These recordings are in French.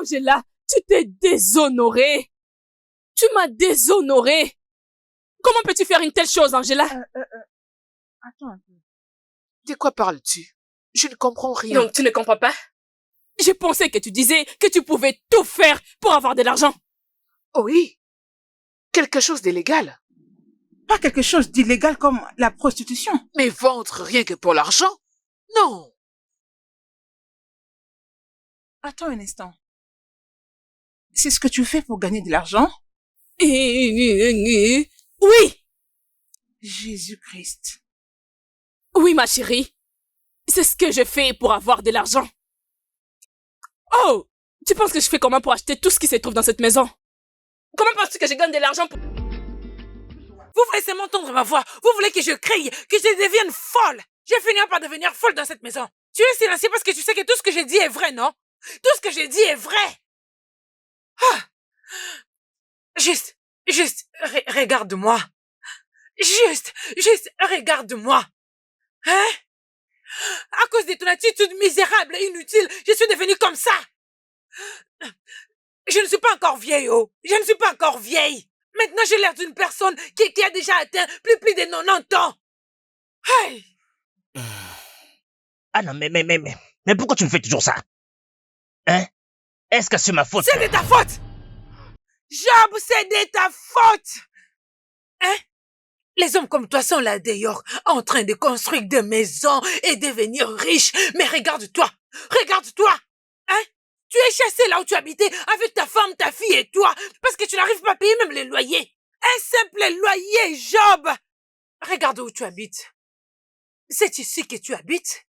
Angela, tu t'es déshonorée. Tu m'as déshonorée. Comment peux-tu faire une telle chose, Angela? Attends un peu. De quoi parles-tu? Je ne comprends rien. Donc, tu ne comprends pas? Je pensais que tu disais que tu pouvais tout faire pour avoir de l'argent. Oh oui. Quelque chose d'illégal. Pas quelque chose d'illégal comme la prostitution. Mais vendre rien que pour l'argent? Non. Attends un instant. C'est ce que tu fais pour gagner de l'argent? Oui. Jésus-Christ. Oui, ma chérie. C'est ce que je fais pour avoir de l'argent. Oh! Tu penses que je fais comment pour acheter tout ce qui se trouve dans cette maison? Comment penses-tu que je gagne de l'argent pour... Vous voulez seulement entendre ma voix. Vous voulez que je crie, que je devienne folle. Je vais finir par devenir folle dans cette maison. Tu es silencieux parce que tu sais que tout ce que je dis est vrai, non? Tout ce que je dis est vrai. Ah. Juste, regarde-moi. Juste, regarde-moi. Hein? À cause de ton attitude misérable et inutile, je suis devenue comme ça. Je ne suis pas encore vieille, oh. Je ne suis pas encore vieille. Maintenant, j'ai l'air d'une personne qui a déjà atteint plus de 90 ans. Hey! Ah non, mais pourquoi tu me fais toujours ça? Hein? Est-ce que c'est ma faute? C'est de ta faute! Job, c'est de ta faute! Hein? Les hommes comme toi sont là dehors, en train de construire des maisons et devenir riches. Mais regarde-toi! Regarde-toi! Hein? Tu es chassé là où tu habitais avec ta femme, ta fille et toi, parce que tu n'arrives pas à payer même les loyers. Un simple loyer, Job! Regarde où tu habites. C'est ici que tu habites?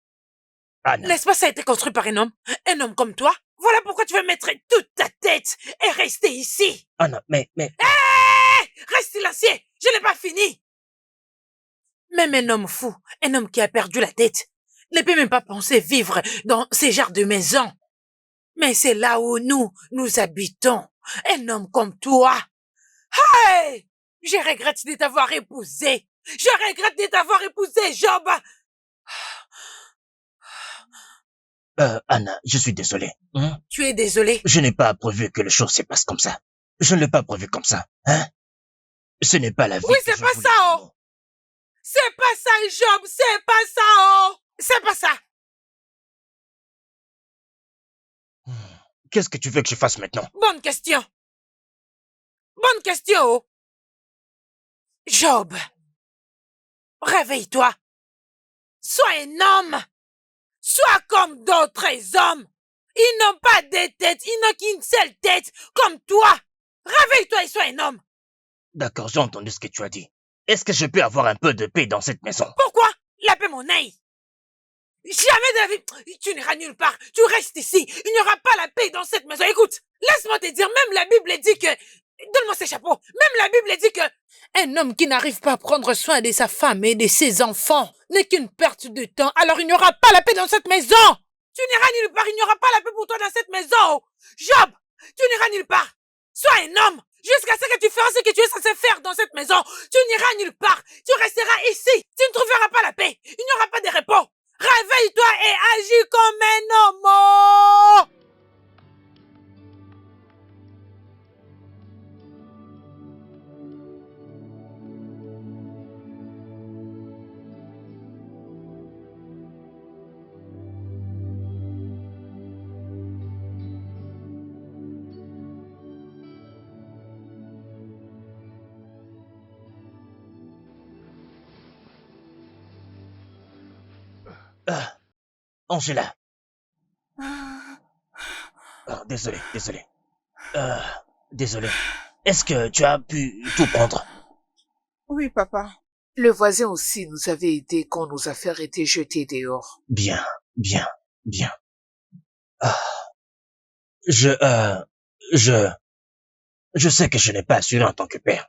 Anna. N'est-ce pas ça a été construit par un homme comme toi? Voilà pourquoi tu veux mettre toute ta tête et rester ici. Anna, mais... Hey! Reste silencieux, je n'ai pas fini. Même un homme fou, un homme qui a perdu la tête, ne peut même pas penser vivre dans ces genres de maisons. Mais c'est là où nous habitons. Un homme comme toi. Hey! Je regrette de t'avoir épousé. Je regrette de t'avoir épousé, Job. Anna, je suis désolé. Hein? Tu es désolé? Je n'ai pas prévu que les choses se passent comme ça. Je ne l'ai pas prévu comme ça, hein? Ce n'est pas la vie. Oui, c'est pas ça, oh! C'est pas ça, Job! C'est pas ça, oh! C'est pas ça! Qu'est-ce que tu veux que je fasse maintenant? Bonne question! Bonne question, oh! Job! Réveille-toi! Sois un homme! Sois comme d'autres hommes! Ils n'ont pas de tête, ils n'ont qu'une seule tête, comme toi! Réveille-toi et sois un homme! D'accord, j'ai entendu ce que tu as dit. Est-ce que je peux avoir un peu de paix dans cette maison? Pourquoi? La paix, mon œil! Jamais de la vie! Tu n'iras nulle part! Tu restes ici! Il n'y aura pas la paix dans cette maison! Écoute! Laisse-moi te dire, même la Bible dit que... Donne-moi ce chapeau! Même la Bible dit que... Un homme qui n'arrive pas à prendre soin de sa femme et de ses enfants n'est qu'une perte de temps, alors il n'y aura pas la paix dans cette maison! Tu n'iras nulle part, il n'y aura pas la paix pour toi dans cette maison! Job! Tu n'iras nulle part! Sois un homme! Jusqu'à ce que tu feras ce que tu es censé faire dans cette maison! Tu n'iras nulle part! Tu resteras ici! Tu ne trouveras pas la paix! Il n'y aura pas de repos! Réveille-toi et agis comme un homme! Angela. Désolé. Désolé. Est-ce que tu as pu tout prendre? Oui, papa. Le voisin aussi nous avait aidés quand nos affaires étaient jetées dehors. Bien. Je sais que je n'ai pas assuré en tant que père.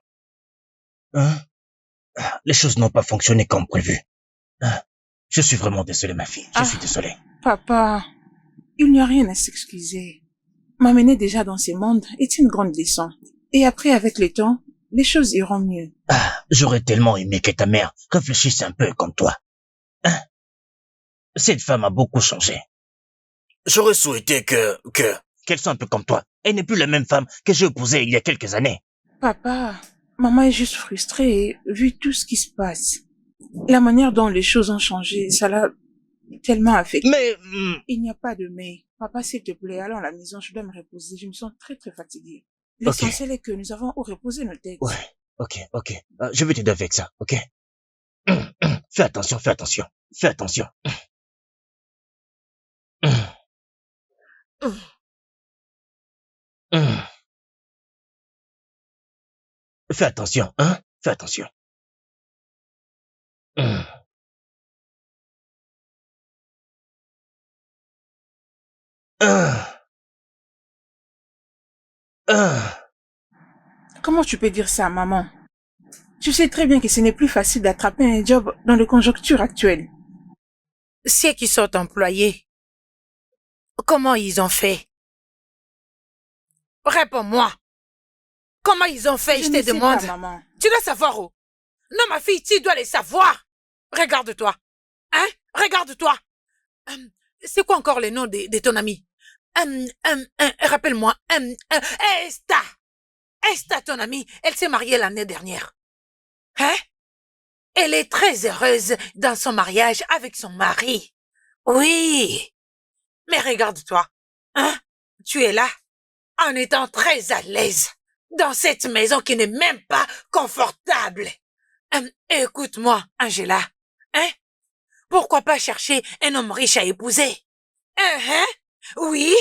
Hein? Les choses n'ont pas fonctionné comme prévu. Je suis vraiment désolé, ma fille. Je suis désolé. Papa, il n'y a rien à s'excuser. M'amener déjà dans ces mondes est une grande leçon. Et après, avec le temps, les choses iront mieux. J'aurais tellement aimé que ta mère réfléchisse un peu comme toi. Hein? Cette femme a beaucoup changé. J'aurais souhaité que qu'elle soit un peu comme toi. Elle n'est plus la même femme que j'ai épousée il y a quelques années. Papa, maman est juste frustrée vu tout ce qui se passe. La manière dont les choses ont changé, ça l'a tellement affectée. Mais... Il n'y a pas de mais. Papa, s'il te plaît, allons à la maison, je dois me reposer. Je me sens très fatiguée. Ok. L'essentiel est que nous avons où reposer nos têtes. Ouais, ok. Je vais t'aider avec ça, ok? Fais attention. Fais attention. Fais attention, hein? Fais attention. Comment tu peux dire ça, maman? Tu sais très bien que ce n'est plus facile d'attraper un job dans les conjonctures actuelles. Ceux qui sont employés, comment ils ont fait? Réponds-moi. Comment ils ont fait, je te demande. Pas, maman. Tu dois savoir où? Non, ma fille, tu dois les savoir. Regarde-toi. Hein? Regarde-toi. C'est quoi encore le nom de ton ami? Rappelle-moi. Esta. Esta, ton amie, elle s'est mariée l'année dernière. Hein? Elle est très heureuse dans son mariage avec son mari. Oui. Mais regarde-toi. Hein? Tu es là, en étant très à l'aise, dans cette maison qui n'est même pas confortable. Écoute-moi, Angela. Hein? Pourquoi pas chercher un homme riche à épouser? Hein? Oui?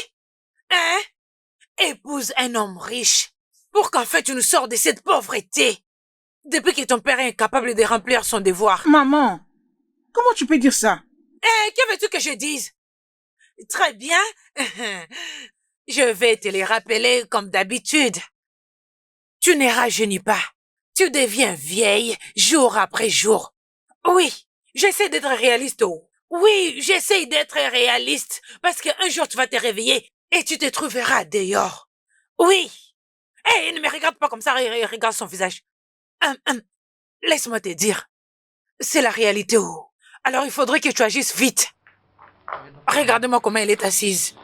Hein? Épouse un homme riche pour qu'en fait tu nous sors de cette pauvreté. Depuis que ton père est incapable de remplir son devoir. Maman, comment tu peux dire ça? Que veux-tu que je dise? Très bien. Je vais te les rappeler comme d'habitude. Tu ne rajeunis pas. Tu deviens vieille jour après jour. Oui, j'essaie d'être réaliste. Oui, j'essaie d'être réaliste parce qu'un jour tu vas te réveiller et tu te trouveras dehors. Oui. Ne me regarde pas comme ça, regarde son visage. Laisse-moi te dire. C'est la réalité. Alors il faudrait que tu agisses vite. Regarde-moi comment elle est assise.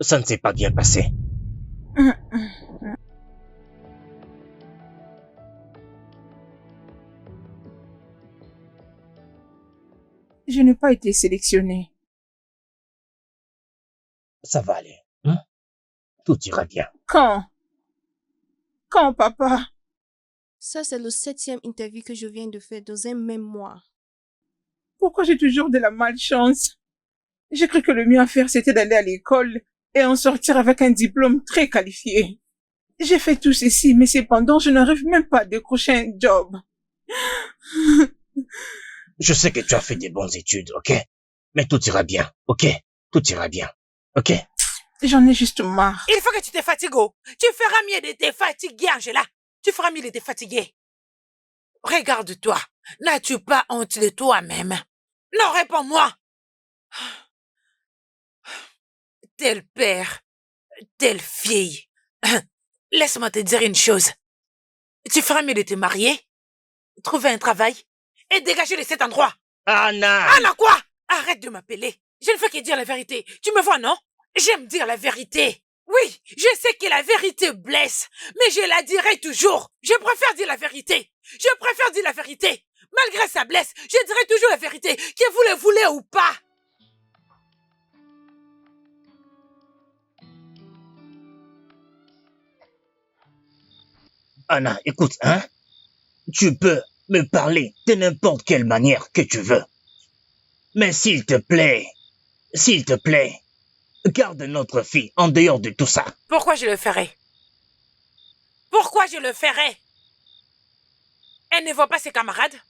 Ça ne s'est pas bien passé. Je n'ai pas été sélectionnée. Ça va aller, hein? Tout ira bien. Quand, papa? Ça, c'est le 7e interview que je viens de faire dans un même mois. Pourquoi j'ai toujours de la malchance? J'ai cru que le mieux à faire, c'était d'aller à l'école et en sortir avec un diplôme très qualifié. J'ai fait tout ceci, mais cependant, je n'arrive même pas à décrocher un job. Je sais que tu as fait des bonnes études, ok? Mais tout ira bien, ok? Tout ira bien, ok? J'en ai juste marre. Il faut que tu te fatigues. Tu feras mieux de te fatiguer, Angela. Tu feras mieux de te fatiguer. Regarde-toi. N'as-tu pas honte de toi-même? Non, réponds-moi. Tel père, telle fille. Laisse-moi te dire une chose. Tu feras mieux de te marier, trouver un travail et dégager de cet endroit. Anna! Anna quoi? Arrête de m'appeler. Je ne fais que dire la vérité. Tu me vois, non? J'aime dire la vérité. Oui, je sais que la vérité blesse, mais je la dirai toujours. Je préfère dire la vérité. Je préfère dire la vérité. Malgré sa blesse, je dirai toujours la vérité, que vous le voulez ou pas. Anna, écoute, hein? Tu peux me parler de n'importe quelle manière que tu veux. Mais s'il te plaît, garde notre fille en dehors de tout ça. Pourquoi je le ferais? Pourquoi je le ferais? Elle ne voit pas ses camarades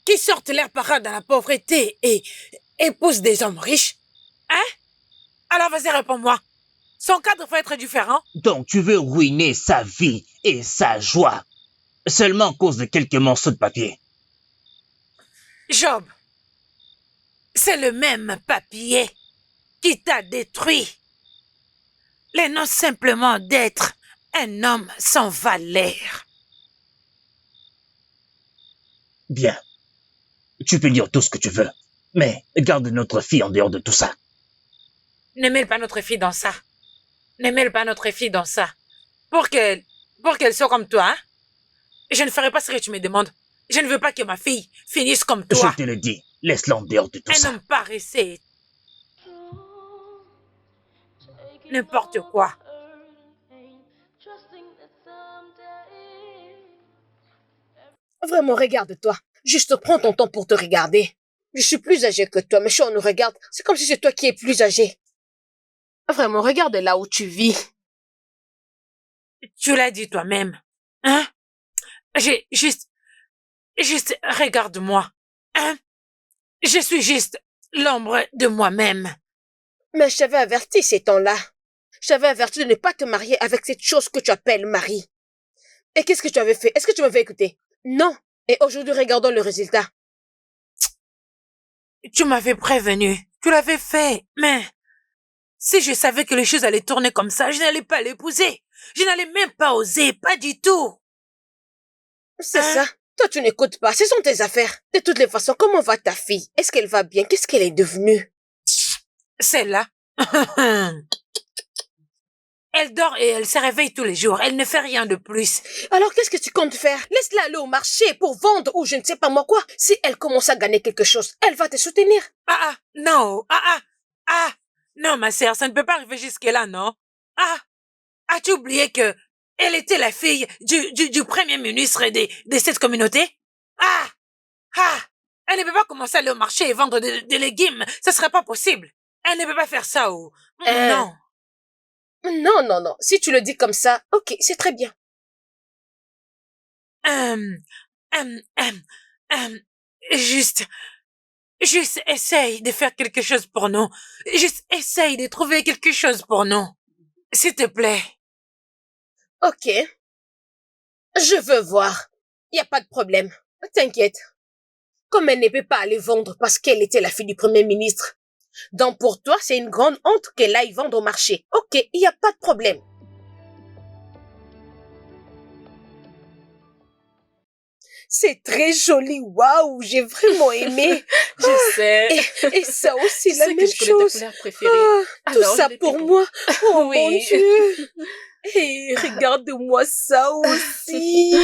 qui sortent leur parade dans la pauvreté et épousent des hommes riches? Hein? Alors vas-y, réponds-moi. Son cadre va être différent? Donc tu veux ruiner sa vie et sa joie seulement à cause de quelques morceaux de papier. Job, C'est le même papier qui t'a détruit. Les noms simplement d'être un homme sans valeur. Bien. Tu peux dire tout ce que tu veux. Mais garde notre fille en dehors de tout ça. Ne mêle pas notre fille dans ça. Ne mêle pas notre fille dans ça. Pour qu'elle soit comme toi, hein? Je ne ferai pas ce que tu me demandes. Je ne veux pas que ma fille finisse comme toi. Je te le dis, laisse-la en dehors de tout ça. Un homme paresseux. N'importe quoi. Vraiment, regarde-toi. Juste prends ton temps pour te regarder. Je suis plus âgée que toi, mais si on nous regarde, c'est comme si c'est toi qui es plus âgé. Vraiment, regarde là où tu vis. Tu l'as dit toi-même. Hein? Juste, regarde-moi. Hein? Je suis juste l'ombre de moi-même. Mais je t'avais averti ces temps-là. Je t'avais averti de ne pas te marier avec cette chose que tu appelles mari. Et qu'est-ce que tu avais fait? Est-ce que tu m'avais écouté? Non. Et aujourd'hui, regardons le résultat. Tu m'avais prévenu. Tu l'avais fait. Mais si je savais que les choses allaient tourner comme ça, je n'allais pas l'épouser. Je n'allais même pas oser. Pas du tout. C'est ça. Toi, tu n'écoutes pas. Ce sont tes affaires. De toutes les façons, comment va ta fille? Est-ce qu'elle va bien? Qu'est-ce qu'elle est devenue? Celle-là. Elle dort et elle se réveille tous les jours. Elle ne fait rien de plus. Alors, qu'est-ce que tu comptes faire? Laisse-la aller au marché pour vendre ou je ne sais pas moi quoi. Si elle commence à gagner quelque chose, elle va te soutenir. Non. Non, ma sœur, ça ne peut pas arriver jusque-là, non? As-tu oublié que elle était la fille du premier ministre de cette communauté? Elle ne peut pas commencer à aller au marché et vendre des légumes. Ça serait pas possible. Elle ne peut pas faire ça ou... Non. Non. Si tu le dis comme ça, ok, c'est très bien. Juste essaye de faire quelque chose pour nous. Juste essaye de trouver quelque chose pour nous. S'il te plaît. Ok. Je veux voir. Y a pas de problème. T'inquiète. Comme elle ne peut pas aller vendre parce qu'elle était la fille du premier ministre. Donc pour toi, c'est une grande honte qu'elle aille vendre au marché. Ok, y a pas de problème. C'est très joli, waouh, j'ai vraiment aimé. Je sais. Et ça aussi, Tu la sais même que je connais ta chose. couleur préférée. Tout Alors, ça je l'ai pour pris moi. Oh Oui. mon Dieu. Et regarde-moi ça aussi.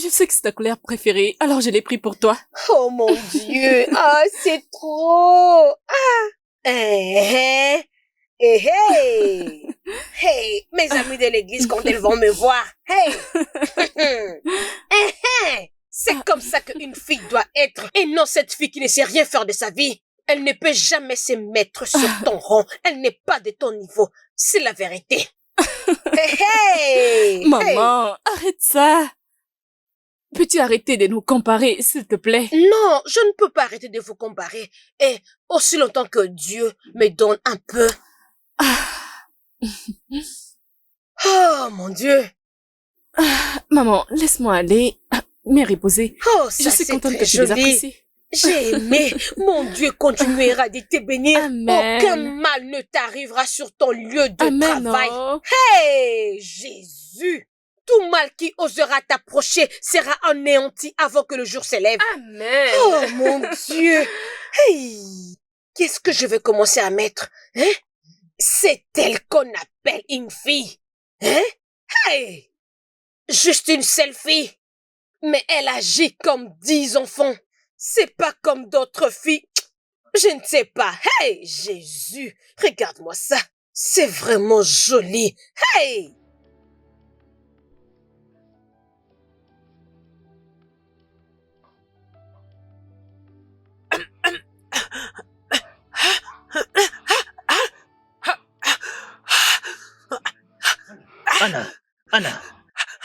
Je sais que c'est ta couleur préférée, alors je l'ai pris pour toi. Oh mon Dieu. Ah, c'est trop. Hey. Hey, mes amis de l'église quand elles vont me voir. Hey. C'est comme ça qu'une fille doit être. Et non cette fille qui ne sait rien faire de sa vie. Elle ne peut jamais se mettre sur ton rang. Elle n'est pas de ton niveau. C'est la vérité. Hey. Maman, arrête ça. Peux-tu arrêter de nous comparer, s'il te plaît? Non, je ne peux pas arrêter de vous comparer. Et aussi longtemps que Dieu me donne un peu. Oh, mon Dieu. Maman, laisse-moi aller, me reposer. Oh, Je ça suis c'est contente très que tu les joli. apprécies. J'ai aimé. Mon Dieu continuera de te bénir. Amen. Aucun mal ne t'arrivera sur ton lieu de Amen. travail. Oh. Hey, Jésus. Tout mal qui osera t'approcher sera anéanti avant que le jour s'élève. Amen. Oh, mon Dieu. Hey, qu'est-ce que je vais commencer à mettre? Hein? C'est elle qu'on appelle une fille. Hein? Hey! Juste une seule fille. Mais elle agit comme 10 enfants. C'est pas comme d'autres filles. Je ne sais pas. Hey, Jésus, regarde-moi ça. C'est vraiment joli. Hey!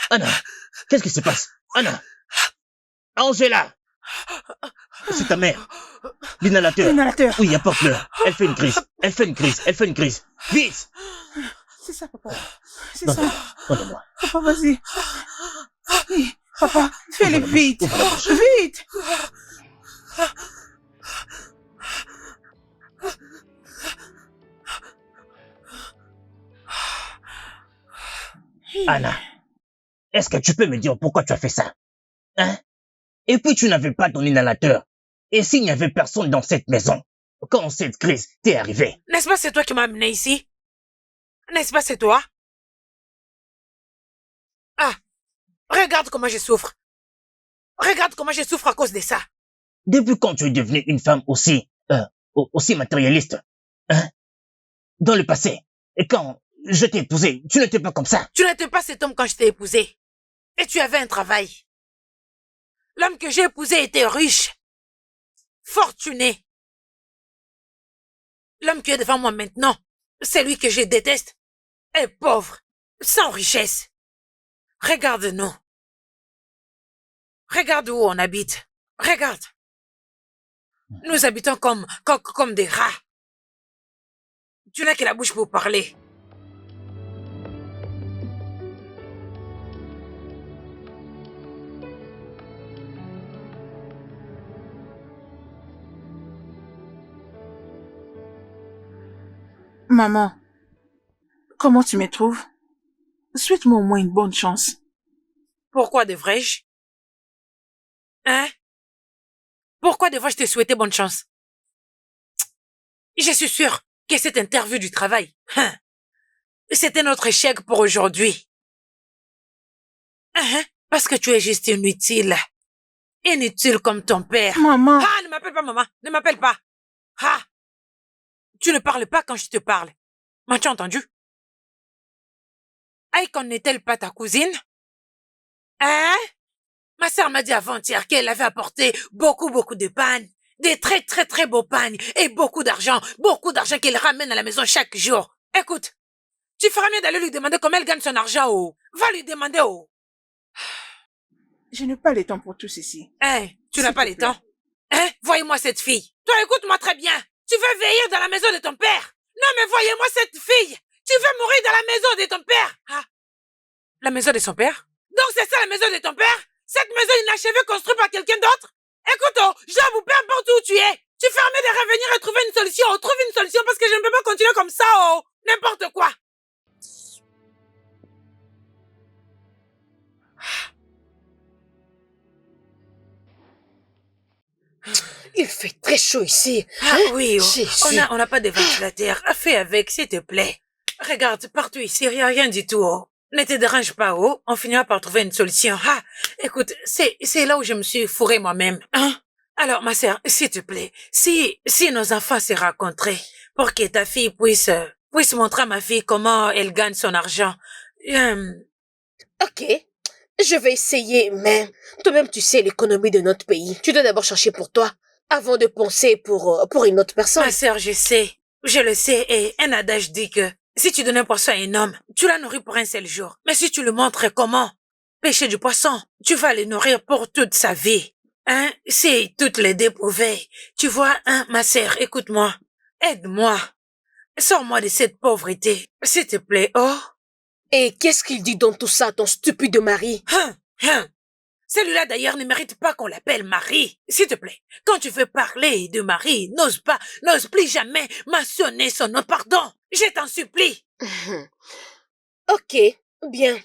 Anna, qu'est-ce qui se passe? Anna, Angela, c'est ta mère. L'inhalateur. L'inhalateur. Oui, apporte-le. Elle fait une crise. Vite. C'est ça, papa. C'est ça. Donne-moi. Papa, vas-y. Oui, papa, fais-le vite. Vite. Anna, est-ce que tu peux me dire pourquoi tu as fait ça? Hein? Et puis tu n'avais pas ton inhalateur. Et s'il n'y avait personne dans cette maison, quand cette crise t'est arrivée? N'est-ce pas c'est toi qui m'as amené ici? N'est-ce pas c'est toi? Ah, regarde comment je souffre. Regarde comment je souffre à cause de ça. Depuis quand tu es devenue une femme aussi matérialiste? Hein? Dans le passé, et quand je t'ai épousé, tu n'étais pas comme ça. Tu n'étais pas cet homme quand je t'ai épousé. Et tu avais un travail. L'homme que j'ai épousé était riche, fortuné. L'homme qui est devant moi maintenant, celui que je déteste, est pauvre, sans richesse. Regarde-nous. Regarde où on habite. Regarde. Nous habitons comme des rats. Tu n'as que la bouche pour parler. Maman, comment tu me trouves? Souhaite-moi au moins une bonne chance. Pourquoi devrais-je? Hein? Pourquoi devrais-je te souhaiter bonne chance? Je suis sûre que cette interview du travail, c'était notre échec pour aujourd'hui. Parce que tu es juste inutile. Inutile comme ton père. Maman! Ah, ne m'appelle pas maman. Ne m'appelle pas. Ah! Tu ne parles pas quand je te parle. M'as-tu entendu? Aïkon n'est-elle pas ta cousine? Hein? Ma sœur m'a dit avant-hier qu'elle avait apporté beaucoup de pagnes. Des très beaux pagnes. Et beaucoup d'argent qu'elle ramène à la maison chaque jour. Écoute, tu feras mieux d'aller lui demander comment elle gagne son argent, oh. Va lui demander, oh. Je n'ai pas le temps pour tout ceci. Hein? Tu n'as S'il pas te le plaît. temps? Hein? Voyez-moi cette fille. Toi, écoute-moi très bien. Tu veux veiller dans la maison de ton père? Non, mais voyez-moi cette fille. Tu veux mourir dans la maison de ton père? Ah. La maison de son père? Donc c'est ça la maison de ton père? Cette maison inachevée construite par quelqu'un d'autre? Écoute, oh, Job, ou peu importe où tu es, tu fais mieux de revenir et trouver une solution. Oh, trouve une solution parce que je ne peux pas continuer comme ça, oh. N'importe quoi. Il fait très chaud ici. Ah oui, oh. Jésus. On n'a pas de ventilateur. Fais avec, s'il te plaît. Regarde, partout ici, il n'y a rien du tout, oh. Ne te dérange pas, oh. On finira par trouver une solution. Ah, écoute, c'est là où je me suis fourré moi-même. Hein? Alors, ma sœur, s'il te plaît, si nos enfants se rencontraient pour que ta fille puisse montrer à ma fille comment elle gagne son argent. Ok, je vais essayer, mais toi-même tu sais l'économie de notre pays. Tu dois d'abord chercher pour toi, avant de penser pour une autre personne. Ma sœur, je le sais, et un adage dit que si tu donnes un poisson à un homme, tu la nourris pour un seul jour. Mais si tu lui montres comment pêcher du poisson, tu vas le nourrir pour toute sa vie. Hein, si toutes les deux pouvaient. Tu vois, hein, ma sœur, écoute-moi. Aide-moi. Sors-moi de cette pauvreté, s'il te plaît, oh. Et qu'est-ce qu'il dit dans tout ça, ton stupide mari? Celui-là d'ailleurs ne mérite pas qu'on l'appelle mari. S'il te plaît, quand tu veux parler de mari, n'ose plus jamais mentionner son nom, pardon. Je t'en supplie. Ok, bien.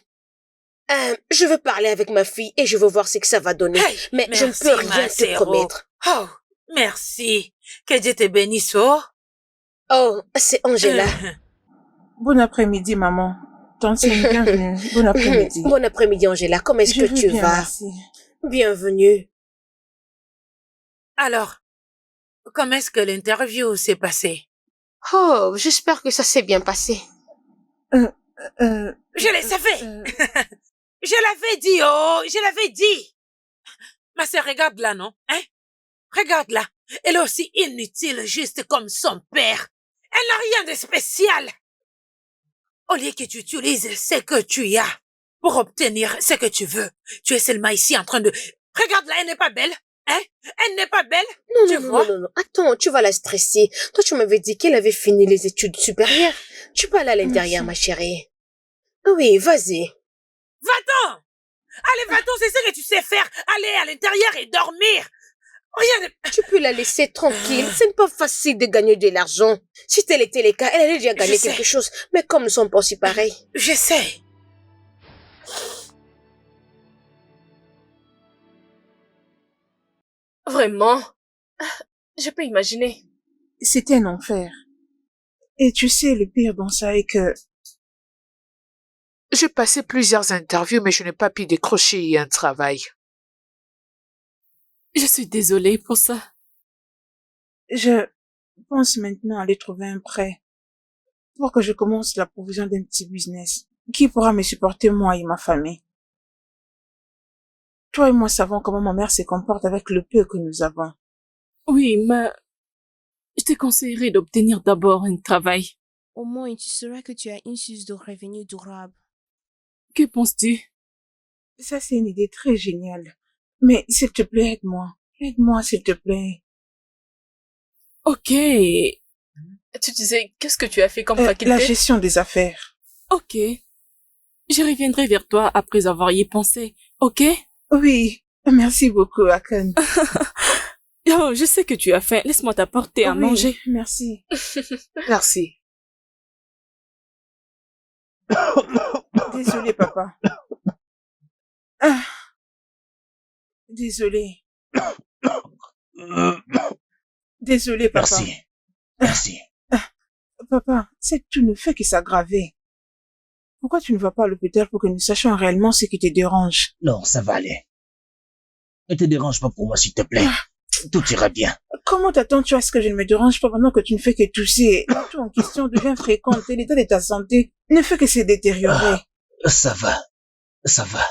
Je veux parler avec ma fille et je veux voir ce que ça va donner. Hey, mais je ne merci, peux rien ma te sœur. promettre. Oh, merci. Que Dieu te bénisse, oh. Oh, c'est Angela. Bon après-midi, maman. Tante, bienvenue. Bon après-midi. Bon après-midi, Angela. Comment est-ce Je que vais tu bien, vas? merci. Bienvenue. Alors, comment est-ce que l'interview s'est passée? Oh, j'espère que ça s'est bien passé. Je le savais. Je l'avais dit, oh, je l'avais dit. Ma sœur, regarde là, non? Hein? Regarde là. Elle est aussi inutile, juste comme son père. Elle n'a rien de spécial. Au lieu que tu utilises ce que tu as pour obtenir ce que tu veux, tu es seulement ici en train de... Regarde là, elle n'est pas belle. Hein? Elle n'est pas belle. Non. Attends, tu vas la stresser. Toi, tu m'avais dit qu'elle avait fini les études supérieures. Tu peux aller à l'intérieur, ma chérie. Oui, vas-y. Va-t'en! Allez, va-t'en, c'est ce que tu sais faire. Aller à l'intérieur et dormir. Rien de... Tu peux la laisser tranquille. Ce n'est pas facile de gagner de l'argent. Si tel était le cas, elle allait déjà gagner quelque chose. Mais comme nous sommes pas aussi pareils. Je sais. Vraiment? Je peux imaginer. C'était un enfer. Et tu sais, le pire dans ça est que J'ai passé plusieurs interviews, mais je n'ai pas pu décrocher un travail. Je suis désolée pour ça. je pense maintenant aller trouver un prêt pour que je commence la provision d'un petit business qui pourra me supporter moi et ma famille. Toi et moi savons comment ma mère se comporte avec le peu que nous avons. Oui, mais je te conseillerais d'obtenir d'abord un travail. Au moins, tu sauras que tu as une source de revenus durable. Que penses-tu? Ça, c'est une idée très géniale. Mais s'il te plaît, aide-moi. Aide-moi, s'il te plaît. Ok. Tu disais, qu'est-ce que tu as fait comme faculté? La gestion des affaires. Ok. Je reviendrai vers toi après avoir y pensé. Ok? Oui, merci beaucoup, Akan. Oh, je sais que tu as faim. Laisse-moi t'apporter à Oui, manger. merci. Merci. Désolé, papa. Ah, désolé. Désolé, papa. Merci. Merci. Papa, c'est tout ne fait que s'aggraver. Pourquoi tu ne vas pas à l'hôpital pour que nous sachions réellement ce qui te dérange? Non, ça va aller. Ne te dérange pas pour moi, s'il te plaît. Tout ira bien. Comment t'attends-tu à ce que je ne me dérange pas pendant que tu ne fais que tousser? La toux en question devient fréquente et l'état de ta santé ne fait que se détériorer. Ça va. Ça va.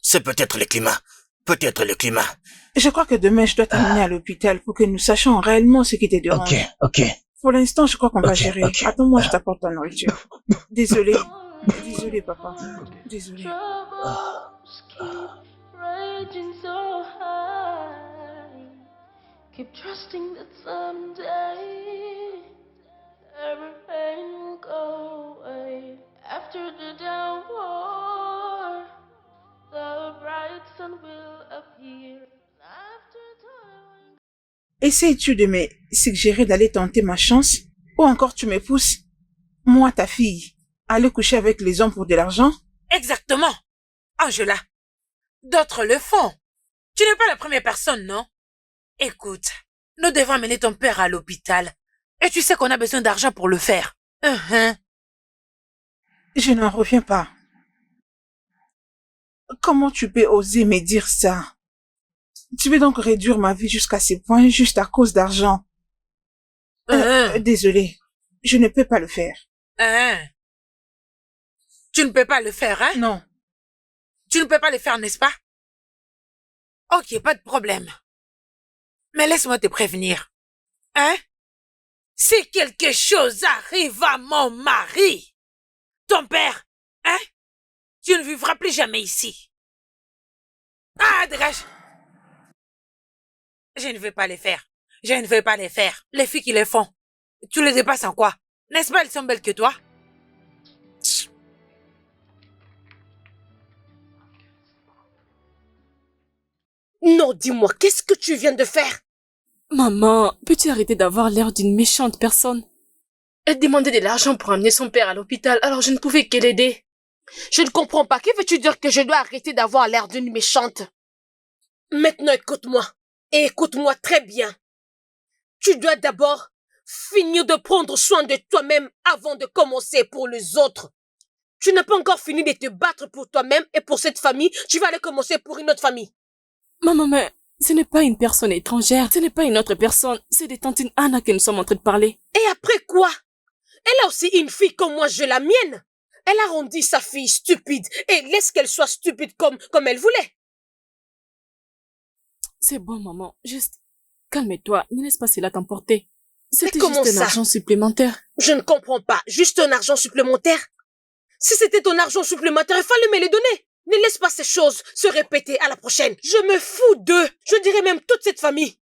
C'est peut-être le climat. Peut-être le climat. Je crois que demain je dois t'amener à l'hôpital pour que nous sachions réellement ce qui te dérange. Ok. Pour l'instant, je crois qu'on va Ok, gérer. ok. Attends-moi, je t'apporte ta nourriture. Désolé. Désolé, papa. Désolé. Troubles keep raging so high. Keep trusting that someday every pain will go away. After the downpour, the bright sun will appear. After time. Essayes-tu de me suggérer d'aller tenter ma chance? Ou encore tu me pousses, moi, ta fille, à aller coucher avec les hommes pour de l'argent? Exactement. Angela, d'autres le font. Tu n'es pas la première personne, non? Écoute, nous devons amener ton père à l'hôpital. Et tu sais qu'on a besoin d'argent pour le faire. Je n'en reviens pas. Comment tu peux oser me dire ça? Tu veux donc réduire ma vie jusqu'à ce point juste à cause d'argent? Désolé, je ne peux pas le faire. Tu ne peux pas le faire, hein? Non. Tu ne peux pas le faire, n'est-ce pas? Ok, pas de problème. Mais laisse-moi te prévenir. Hein? Si quelque chose arrive à mon mari, ton père, hein? Tu ne vivras plus jamais ici. Ah, dégage! Je ne veux pas les faire. Je ne veux pas les faire. Les filles qui les font, tu les dépasses en quoi? N'est-ce pas, elles sont belles que toi? Non, dis-moi, qu'est-ce que tu viens de faire? Maman, peux-tu arrêter d'avoir l'air d'une méchante personne? Elle demandait de l'argent pour amener son père à l'hôpital, alors je ne pouvais que l'aider. Je ne comprends pas. Que veux-tu dire que je dois arrêter d'avoir l'air d'une méchante? Maintenant, écoute-moi. Et écoute-moi très bien. Tu dois d'abord finir de prendre soin de toi-même avant de commencer pour les autres. Tu n'as pas encore fini de te battre pour toi-même et pour cette famille. Tu vas aller commencer pour une autre famille. Maman, mais ce n'est pas une personne étrangère, ce n'est pas une autre personne, c'est de tantine Anna que nous sommes en train de parler. Et après quoi? Elle a aussi une fille comme moi, j'ai la mienne. Elle a rendu sa fille stupide et laisse qu'elle soit stupide comme elle voulait. C'est bon, maman, juste calme-toi, ne laisse pas cela t'emporter. C'était comment juste un ça? argent supplémentaire. Je ne comprends pas. Juste un argent supplémentaire? Si c'était ton argent supplémentaire, il fallait me le donner. Ne laisse pas ces choses se répéter à la prochaine. Je me fous d'eux. Je dirais même toute cette famille.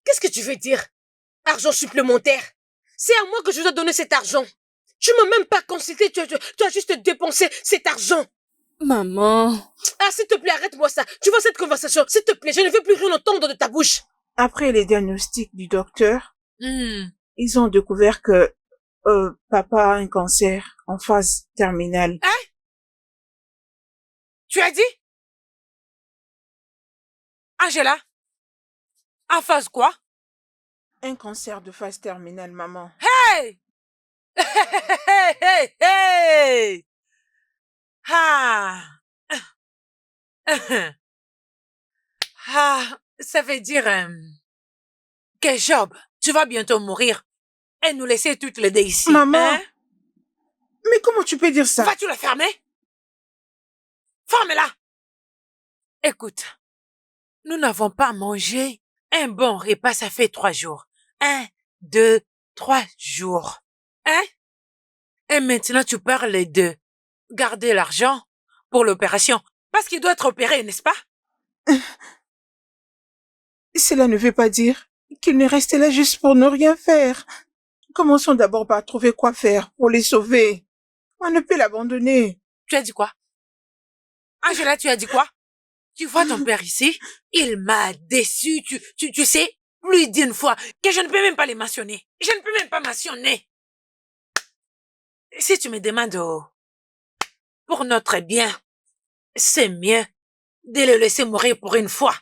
Qu'est-ce que tu veux dire? Argent supplémentaire? C'est à moi que je dois donner cet argent. Tu m'as même pas consulté, tu as juste dépensé cet argent. Maman. Ah, s'il te plaît, arrête-moi ça. Tu vois cette conversation? S'il te plaît, je ne veux plus rien entendre de ta bouche. Après les diagnostics du docteur, ils ont découvert que papa a un cancer en phase terminale. Hein? Tu as dit? Angela? En phase quoi? Un cancer de phase terminale, maman. Hey! Hey, hey, hey! Ah! Ah, ça veut dire que Job, tu vas bientôt mourir et nous laisser toutes les deux ici. Maman! Hein? Mais comment tu peux dire ça? Vas-tu la fermer? Ferme-la! Écoute, nous n'avons pas mangé un bon repas, ça fait 3 jours. 1, 2, 3 jours. Hein? Et maintenant, tu parles de garder l'argent pour l'opération. Parce qu'il doit être opéré, n'est-ce pas? Cela ne veut pas dire qu'il n'est resté là juste pour ne rien faire. Commençons d'abord par trouver quoi faire pour les sauver. On ne peut l'abandonner. Tu as dit quoi? Angela, tu as dit quoi? Tu vois ton père ici? Il m'a déçu, tu sais, plus d'une fois, que je ne peux même pas les mentionner. Je ne peux même pas mentionner. Si tu me demandes pour notre bien, c'est mieux de le laisser mourir pour une fois.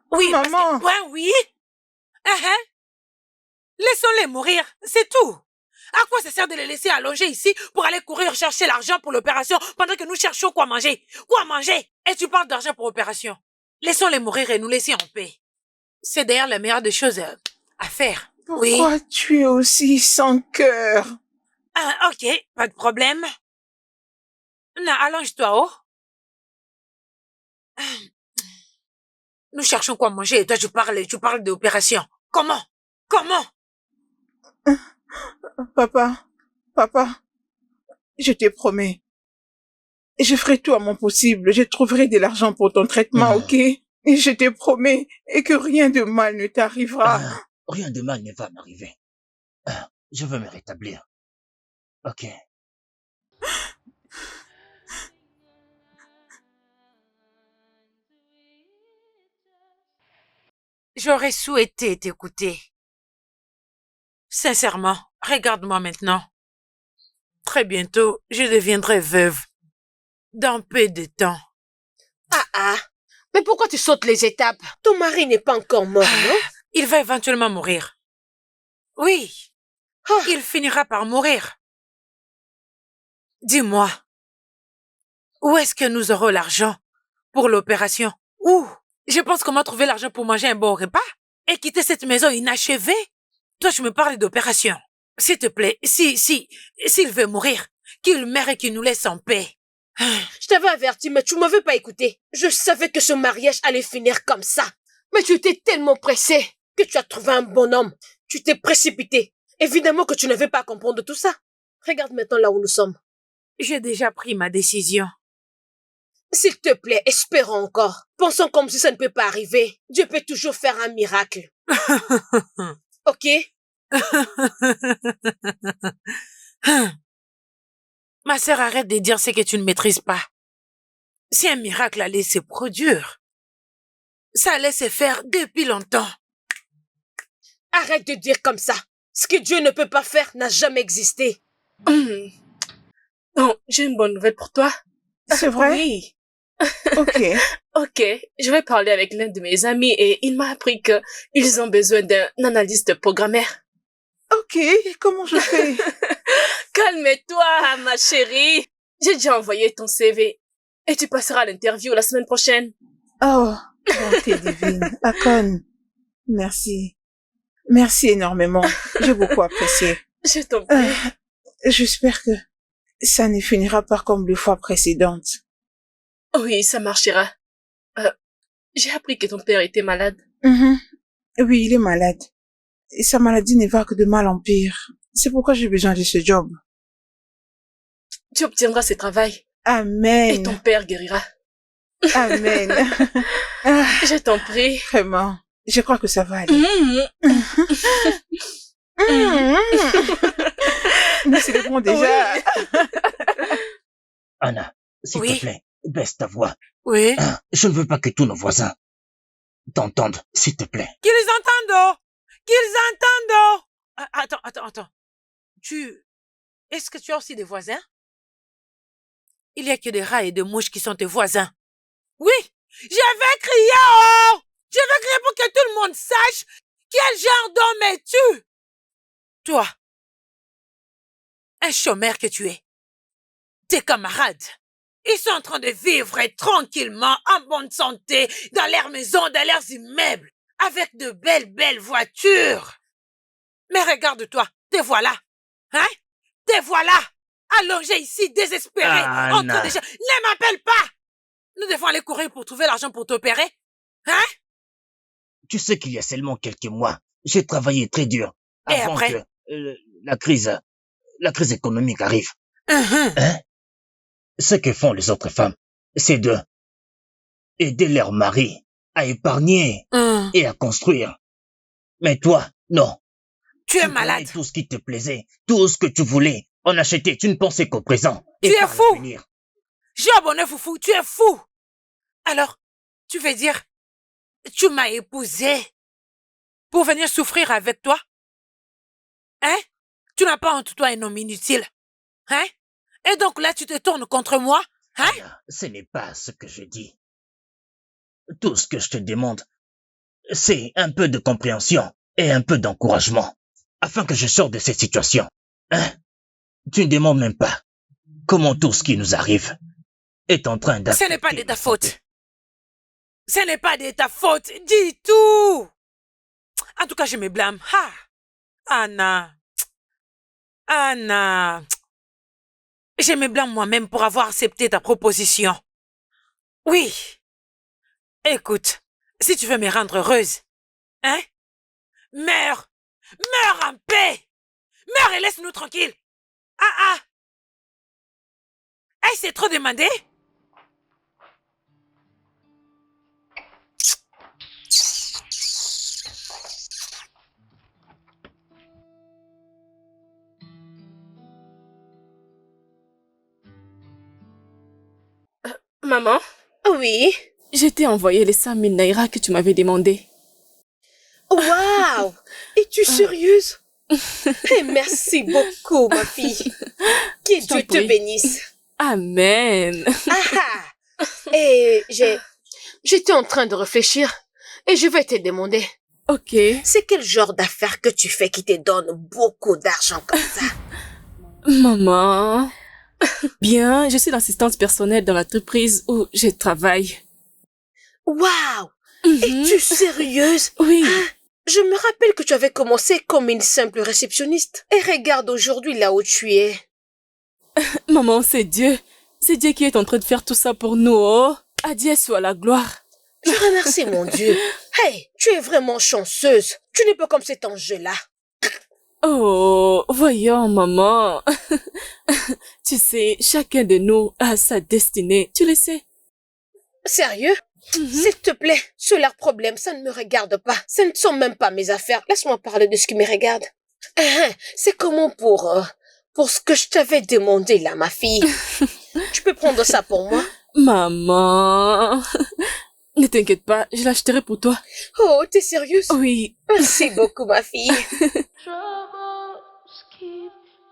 Oui, Maman! Oui. Uh-huh. Laissons-les mourir, c'est tout. À quoi ça sert de les laisser allonger ici pour aller courir chercher l'argent pour l'opération pendant que nous cherchons quoi manger? Quoi manger? Et tu parles d'argent pour l'opération. Laissons-les mourir et nous laisser en paix. C'est d'ailleurs la meilleure des choses à faire. Pourquoi Oui. tu es aussi sans cœur? Ah, ok, pas de problème. Non, allonge-toi, oh. Nous cherchons quoi manger et toi tu parles d'opération. Comment? Papa, je te promets. Je ferai tout à mon possible. Je trouverai de l'argent pour ton traitement, ok? Et je te promets, et que rien de mal ne t'arrivera. Rien de mal ne va m'arriver. Je veux me rétablir. Ok. J'aurais souhaité t'écouter. Sincèrement, regarde-moi maintenant. Très bientôt, je deviendrai veuve. Dans peu de temps. Mais pourquoi tu sautes les étapes? Ton mari n'est pas encore mort, non? Il va éventuellement mourir. Oui, il finira par mourir. Dis-moi, où est-ce que nous aurons l'argent pour l'opération? Où? Je pense comment trouver l'argent pour manger un bon repas et quitter cette maison inachevée. Toi, tu me parles d'opération. S'il te plaît, s'il veut mourir, qu'il meure et qu'il nous laisse en paix. Je t'avais averti, mais tu m'avais pas écouté. Je savais que ce mariage allait finir comme ça. Mais tu étais tellement pressé que tu as trouvé un bon homme. Tu t'es précipité. Évidemment que tu n'avais pas à comprendre tout ça. Regarde maintenant là où nous sommes. J'ai déjà pris ma décision. S'il te plaît, espérons encore. Pensons comme si ça ne peut pas arriver. Dieu peut toujours faire un miracle. Ok? Ma sœur, arrête de dire ce que tu ne maîtrises pas. Si un miracle allait se produire, ça allait se faire depuis longtemps. Arrête de dire comme ça. Ce que Dieu ne peut pas faire n'a jamais existé. Non, j'ai une bonne nouvelle pour toi. C'est vrai? Oui. Ok. Ok, je vais parler avec l'un de mes amis et il m'a appris que ils ont besoin d'un analyste programmeur. Ok, comment je fais? Calme-toi, ma chérie. J'ai déjà envoyé ton CV et tu passeras l'interview la semaine prochaine. Oh, bonté divine. Akon, merci. Merci énormément. J'ai beaucoup apprécié. Je t'en prie. J'espère que ça ne finira pas comme les fois précédentes. Oui, ça marchera. J'ai appris que ton père était malade. Oui, il est malade. Et sa maladie ne va que de mal en pire. C'est pourquoi j'ai besoin de ce job. Tu obtiendras ce travail. Amen. Et ton père guérira. Amen. Je t'en prie. Vraiment, je crois que ça va aller. Nous célébrons déjà. Oui. Anna, s'il te plaît, baisse ta voix. Oui. Je ne veux pas que tous nos voisins t'entendent, s'il te plaît. Qu'ils entendent, oh! Qu'ils entendent, oh! Attends. Est-ce que tu as aussi des voisins? il y a que des rats et des mouches qui sont tes voisins. Oui, je vais crier, oh! Je vais crier pour que tout le monde sache quel genre d'homme es-tu. Toi, un chômeur que tu es. Tes camarades, ils sont en train de vivre tranquillement, en bonne santé, dans leurs maisons, dans leurs immeubles, avec de belles voitures. Mais regarde-toi, te voilà. Hein? Te voilà, allongé ici, désespéré, en train de... Ne m'appelle pas! Nous devons aller courir pour trouver l'argent pour t'opérer. Hein? Tu sais qu'il y a seulement quelques mois, j'ai travaillé très dur Et avant après? que la crise économique arrive. Hein? Ce que font les autres femmes, c'est de aider leur mari à épargner et à construire. Mais toi, non. Tu es Tu malade. prenais tout ce qui te plaisait, tout ce que tu voulais, en acheter, tu ne pensais qu'au présent. Tu et es par fou. l'avenir. J'ai abonné foufou, tu es fou. Alors, tu veux dire, tu m'as épousé pour venir souffrir avec toi? Hein? Tu n'as pas honte, toi, un homme inutile? Hein? Et donc là, tu te tournes contre moi? Hein? Anna, ce n'est pas ce que je dis. Tout ce que je te demande, c'est un peu de compréhension et un peu d'encouragement, afin que je sorte de cette situation. Hein? Tu ne demandes même pas comment tout ce qui nous arrive est en train d'affecter. Ce n'est pas de ta ma santé. faute. Ce n'est pas de ta faute, dis tout. En tout cas, je me blâme. Ah, Anna. Anna. Je me blâme moi-même pour avoir accepté ta proposition. Oui. Écoute, si tu veux me rendre heureuse, hein? Meurs. Meurs en paix. Meurs et laisse-nous tranquilles. Ah. Hey, c'est trop demandé? Maman, Oui. je t'ai envoyé les 5 000 naira que tu m'avais demandé. Waouh! Es-tu sérieuse? Eh, merci beaucoup, ma fille. Que t'en Dieu te prie. bénisse. Amen. Et j'étais en train de réfléchir et je vais te demander, Ok. c'est quel genre d'affaires que tu fais qui te donne beaucoup d'argent comme ça? Maman. Bien, je suis l'assistante personnelle dans l'entreprise où je travaille. Waouh! Mhm. Es-tu sérieuse? Oui. Je me rappelle que tu avais commencé comme une simple réceptionniste. Et regarde aujourd'hui là où tu es. Maman, c'est Dieu. C'est Dieu qui est en train de faire tout ça pour nous, oh. À Dieu soit la gloire. Je remercie mon Dieu. Hey, tu es vraiment chanceuse. Tu n'es pas comme cet ange-là. Oh, voyons, maman. Tu sais, chacun de nous a sa destinée. Tu le sais. Sérieux? S'il te plaît, sur leurs problèmes, ça ne me regarde pas. Ce ne sont même pas mes affaires. Laisse-moi parler de ce qui me regarde. C'est comment pour ce que je t'avais demandé là, ma fille. Tu peux prendre ça pour moi? Maman. Ne t'inquiète pas, je l'achèterai pour toi. Oh, t'es sérieuse? Oui. Merci beaucoup, ma fille. Troubles keep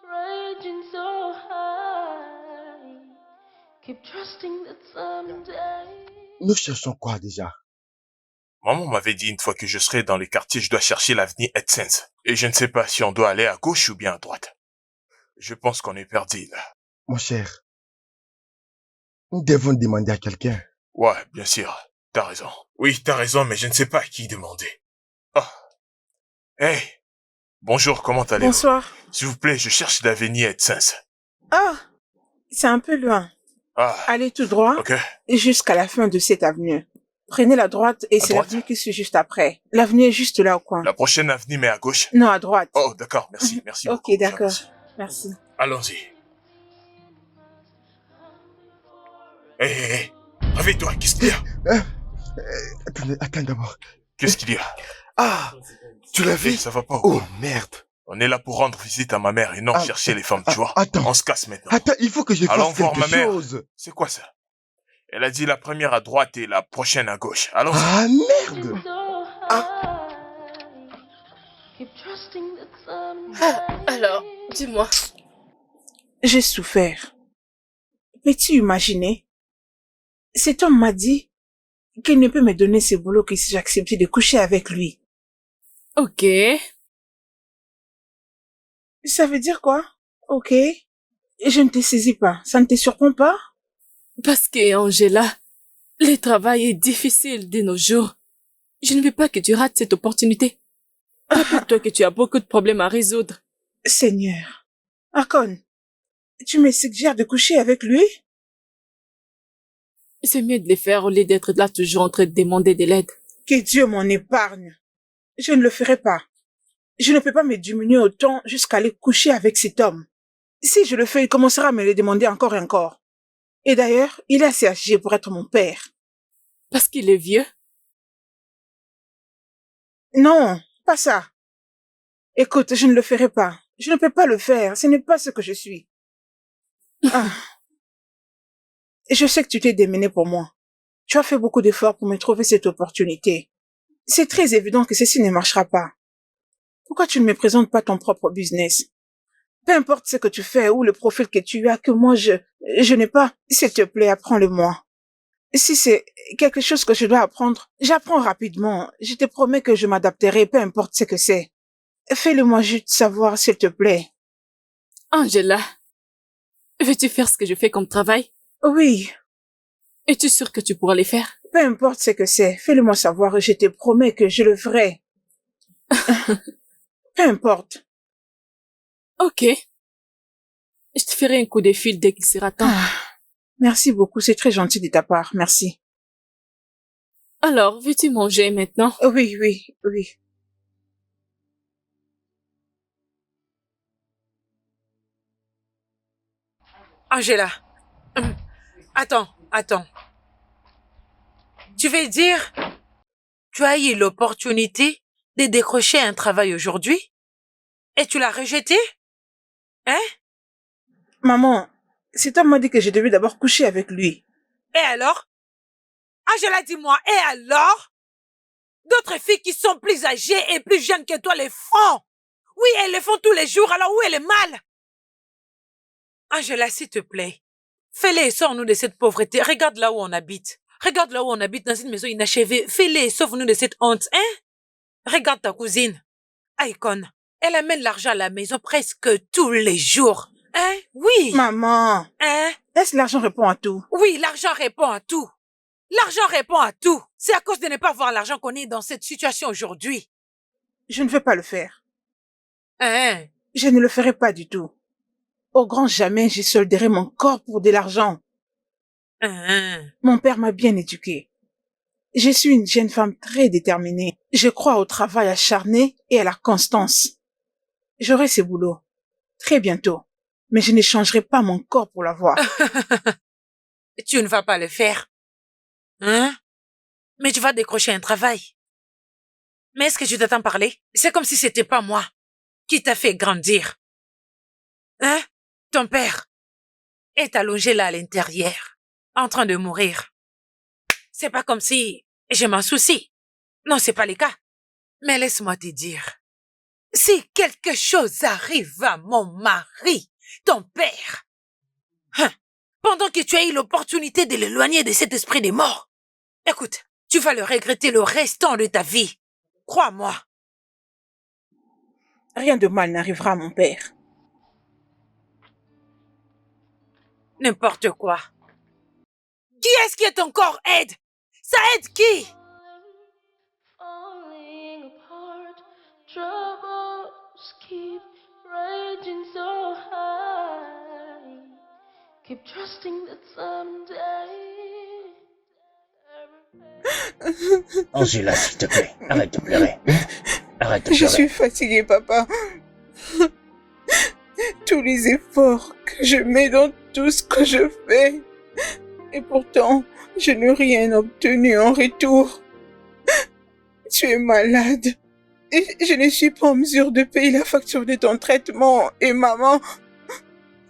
raging so high. Keep trusting that someday. Nous cherchons quoi déjà? Maman m'avait dit une fois que je serais dans les quartiers, je dois chercher l'avenue AdSense. Et je ne sais pas si on doit aller à gauche ou bien à droite. Je pense qu'on est perdu, là. Mon cher, nous devons demander à quelqu'un. Ouais, bien sûr. T'as raison. Oui, t'as raison, mais je ne sais pas à qui demander. Oh. Hey. Bonjour, comment allez-vous? Bonsoir. S'il vous plaît, je cherche l'avenue AdSense. Ah, c'est un peu loin. Ah. Allez tout droit Ok. jusqu'à la fin de cette avenue. Prenez la droite et À c'est droite? l'avenue qui suit juste après. L'avenue est juste là au coin. La prochaine avenue, mais à gauche? Non, à droite. Oh, d'accord, merci, merci Ok, beaucoup. d'accord. J'apprécie. Merci. Allons-y. Hé, réveille-toi, qu'est-ce qu'il y a? Attends d'abord. Qu'est-ce qu'il y a? Ah, tu l'as vu? Ça va pas ou Oh, quoi? merde. On est là pour rendre visite à ma mère et non chercher les femmes, tu vois? Attends. On se casse maintenant. Attends, il faut que je Allons fasse voir quelque ma mère. chose. C'est quoi ça? Elle a dit la première à droite et la prochaine à gauche. Allons-y. Ah, merde. Keep trusting that someday. Alors, dis-moi. J'ai souffert. Peux-tu imaginer? Cet homme m'a dit qu'il ne peut me donner ce boulot que si j'acceptais de coucher avec lui. Ok. Ça veut dire quoi? Ok. Je ne te saisis pas. Ça ne te surprend pas? Parce que, Angela, le travail est difficile de nos jours. Je ne veux pas que tu rates cette opportunité. Rappelle-toi que tu as beaucoup de problèmes à résoudre. Seigneur. Akon, tu me suggères de coucher avec lui? C'est mieux de les faire au lieu d'être là toujours en train de demander de l'aide. Que Dieu m'en épargne. Je ne le ferai pas. Je ne peux pas me diminuer autant jusqu'à aller coucher avec cet homme. Si je le fais, il commencera à me le demander encore et encore. Et d'ailleurs, il est assez âgé pour être mon père. Parce qu'il est vieux? Non, pas ça. Écoute, je ne le ferai pas. Je ne peux pas le faire. Ce n'est pas ce que je suis. Ah. Je sais que tu t'es démené pour moi. Tu as fait beaucoup d'efforts pour me trouver cette opportunité. C'est très évident que ceci ne marchera pas. Pourquoi tu ne me présentes pas ton propre business? Peu importe ce que tu fais ou le profil que tu as, que moi je n'ai pas, s'il te plaît, apprends-le-moi. Si c'est quelque chose que je dois apprendre, j'apprends rapidement. Je te promets que je m'adapterai, peu importe ce que c'est. Fais-le-moi juste savoir, s'il te plaît. Angela, veux-tu faire ce que je fais comme travail? Oui. Es-tu sûre que tu pourras les faire? Peu importe ce que c'est, fais-le-moi savoir et je te promets que je le ferai. Peu importe. Ok. Je te ferai un coup de fil dès qu'il sera temps. Merci beaucoup, c'est très gentil de ta part, merci. Alors, veux-tu manger maintenant? Oui. Angela, attends. Tu veux dire, tu as eu l'opportunité de décrocher un travail aujourd'hui et tu l'as rejeté? Hein? Maman, cet homme m'a dit que je devais d'abord coucher avec lui. Et alors? Angela, dis-moi, et alors? D'autres filles qui sont plus âgées et plus jeunes que toi les font. Oui, elles le font tous les jours, alors où est le mal? Angela, s'il te plaît, fais-les et sors-nous de cette pauvreté. Regarde là où on habite. Regarde là où on habite dans une maison inachevée. Fais-les et sauve-nous de cette honte, hein? Regarde ta cousine, Aikon. Elle amène l'argent à la maison presque tous les jours. Hein? Oui. Maman. Hein? Est-ce que l'argent répond à tout? Oui, l'argent répond à tout. L'argent répond à tout. C'est à cause de ne pas avoir l'argent qu'on est dans cette situation aujourd'hui. Je ne veux pas le faire. Hein? Je ne le ferai pas du tout. Au grand jamais, je solderai mon corps pour de l'argent. Hein? Mon père m'a bien éduquée. Je suis une jeune femme très déterminée. Je crois au travail acharné et à la constance. J'aurai ce boulot. Très bientôt. Mais je n'échangerai pas mon corps pour l'avoir. Tu ne vas pas le faire. Hein? Mais tu vas décrocher un travail. Mais est-ce que tu t'attends parler? C'est comme si c'était pas moi qui t'a fait grandir. Hein? Ton père est allongé là à l'intérieur, en train de mourir. C'est pas comme si je m'en soucie. Non, c'est pas le cas. Mais laisse-moi te dire. Si quelque chose arrive à mon mari, ton père, hein, pendant que tu as eu l'opportunité de l'éloigner de cet esprit des morts, écoute, tu vas le regretter le restant de ta vie. Crois-moi. Rien de mal n'arrivera à mon père. N'importe quoi. Qui est-ce qui est encore aide? Ça aide qui? Falling apart, troubles keep raging so high. Keep trusting that someday. Angela, s'il te plaît, arrête de pleurer. Arrête de pleurer. Je suis fatiguée, papa. Tous les efforts que je mets dans tout ce que je fais. Et pourtant, je n'ai rien obtenu en retour. Tu es malade. Et je ne suis pas en mesure de payer la facture de ton traitement. Et maman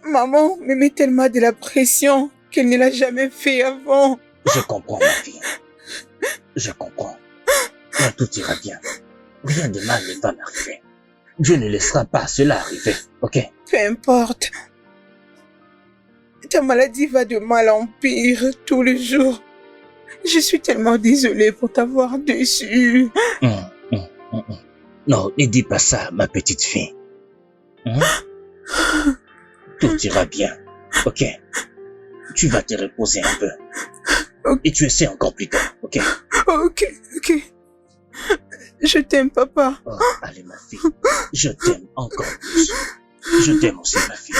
me met tellement de la pression qu'elle ne l'a jamais fait avant. Je comprends, ma fille. Je comprends. Mais tout ira bien. Rien de mal ne va m'arriver. Dieu ne laissera pas cela arriver, ok? Peu importe. Ta maladie va de mal en pire tous les jours. Je suis tellement désolée pour t'avoir déçue. Non, ne dis pas ça, ma petite fille. Tout ira bien, ok? Tu vas te reposer un peu. Okay. Et tu essaies encore plus tard, ok? Ok. Je t'aime, papa. Oh, allez, ma fille. Je t'aime encore plus. Je t'aime aussi, ma fille.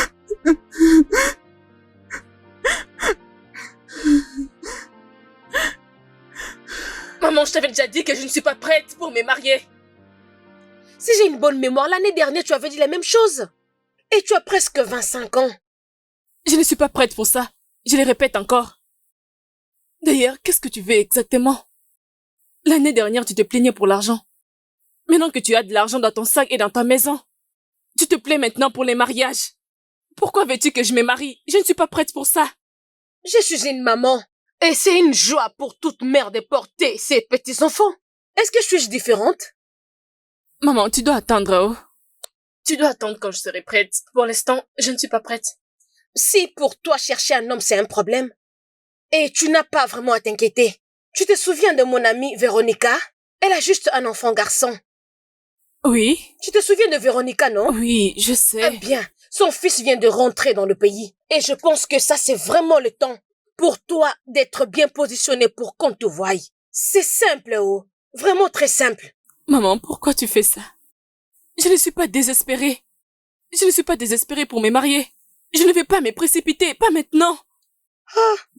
Maman, je t'avais déjà dit que je ne suis pas prête pour me marier. Si j'ai une bonne mémoire, l'année dernière, tu avais dit la même chose. Et tu as presque 25 ans. Je ne suis pas prête pour ça. Je le répète encore. D'ailleurs, qu'est-ce que tu veux exactement? L'année dernière, tu te plaignais pour l'argent. Maintenant que tu as de l'argent dans ton sac et dans ta maison, tu te plais maintenant pour les mariages. Pourquoi veux-tu que je me marie? Je ne suis pas prête pour ça. Je suis une maman. Et c'est une joie pour toute mère de porter ses petits-enfants. Est-ce que je suis différente? Maman, tu dois attendre, oh. Tu dois attendre quand je serai prête. Pour l'instant, je ne suis pas prête. Si pour toi chercher un homme c'est un problème, et tu n'as pas vraiment à t'inquiéter. Tu te souviens de mon amie Véronica? Elle a juste un enfant garçon. Oui. Tu te souviens de Véronica, non? Oui, je sais. Eh bien, son fils vient de rentrer dans le pays. Et je pense que ça, c'est vraiment le temps pour toi d'être bien positionné pour qu'on te voie. C'est simple, oh. Vraiment très simple. Maman, pourquoi tu fais ça? Je ne suis pas désespérée. Je ne suis pas désespérée pour me marier. Je ne vais pas me précipiter, pas maintenant.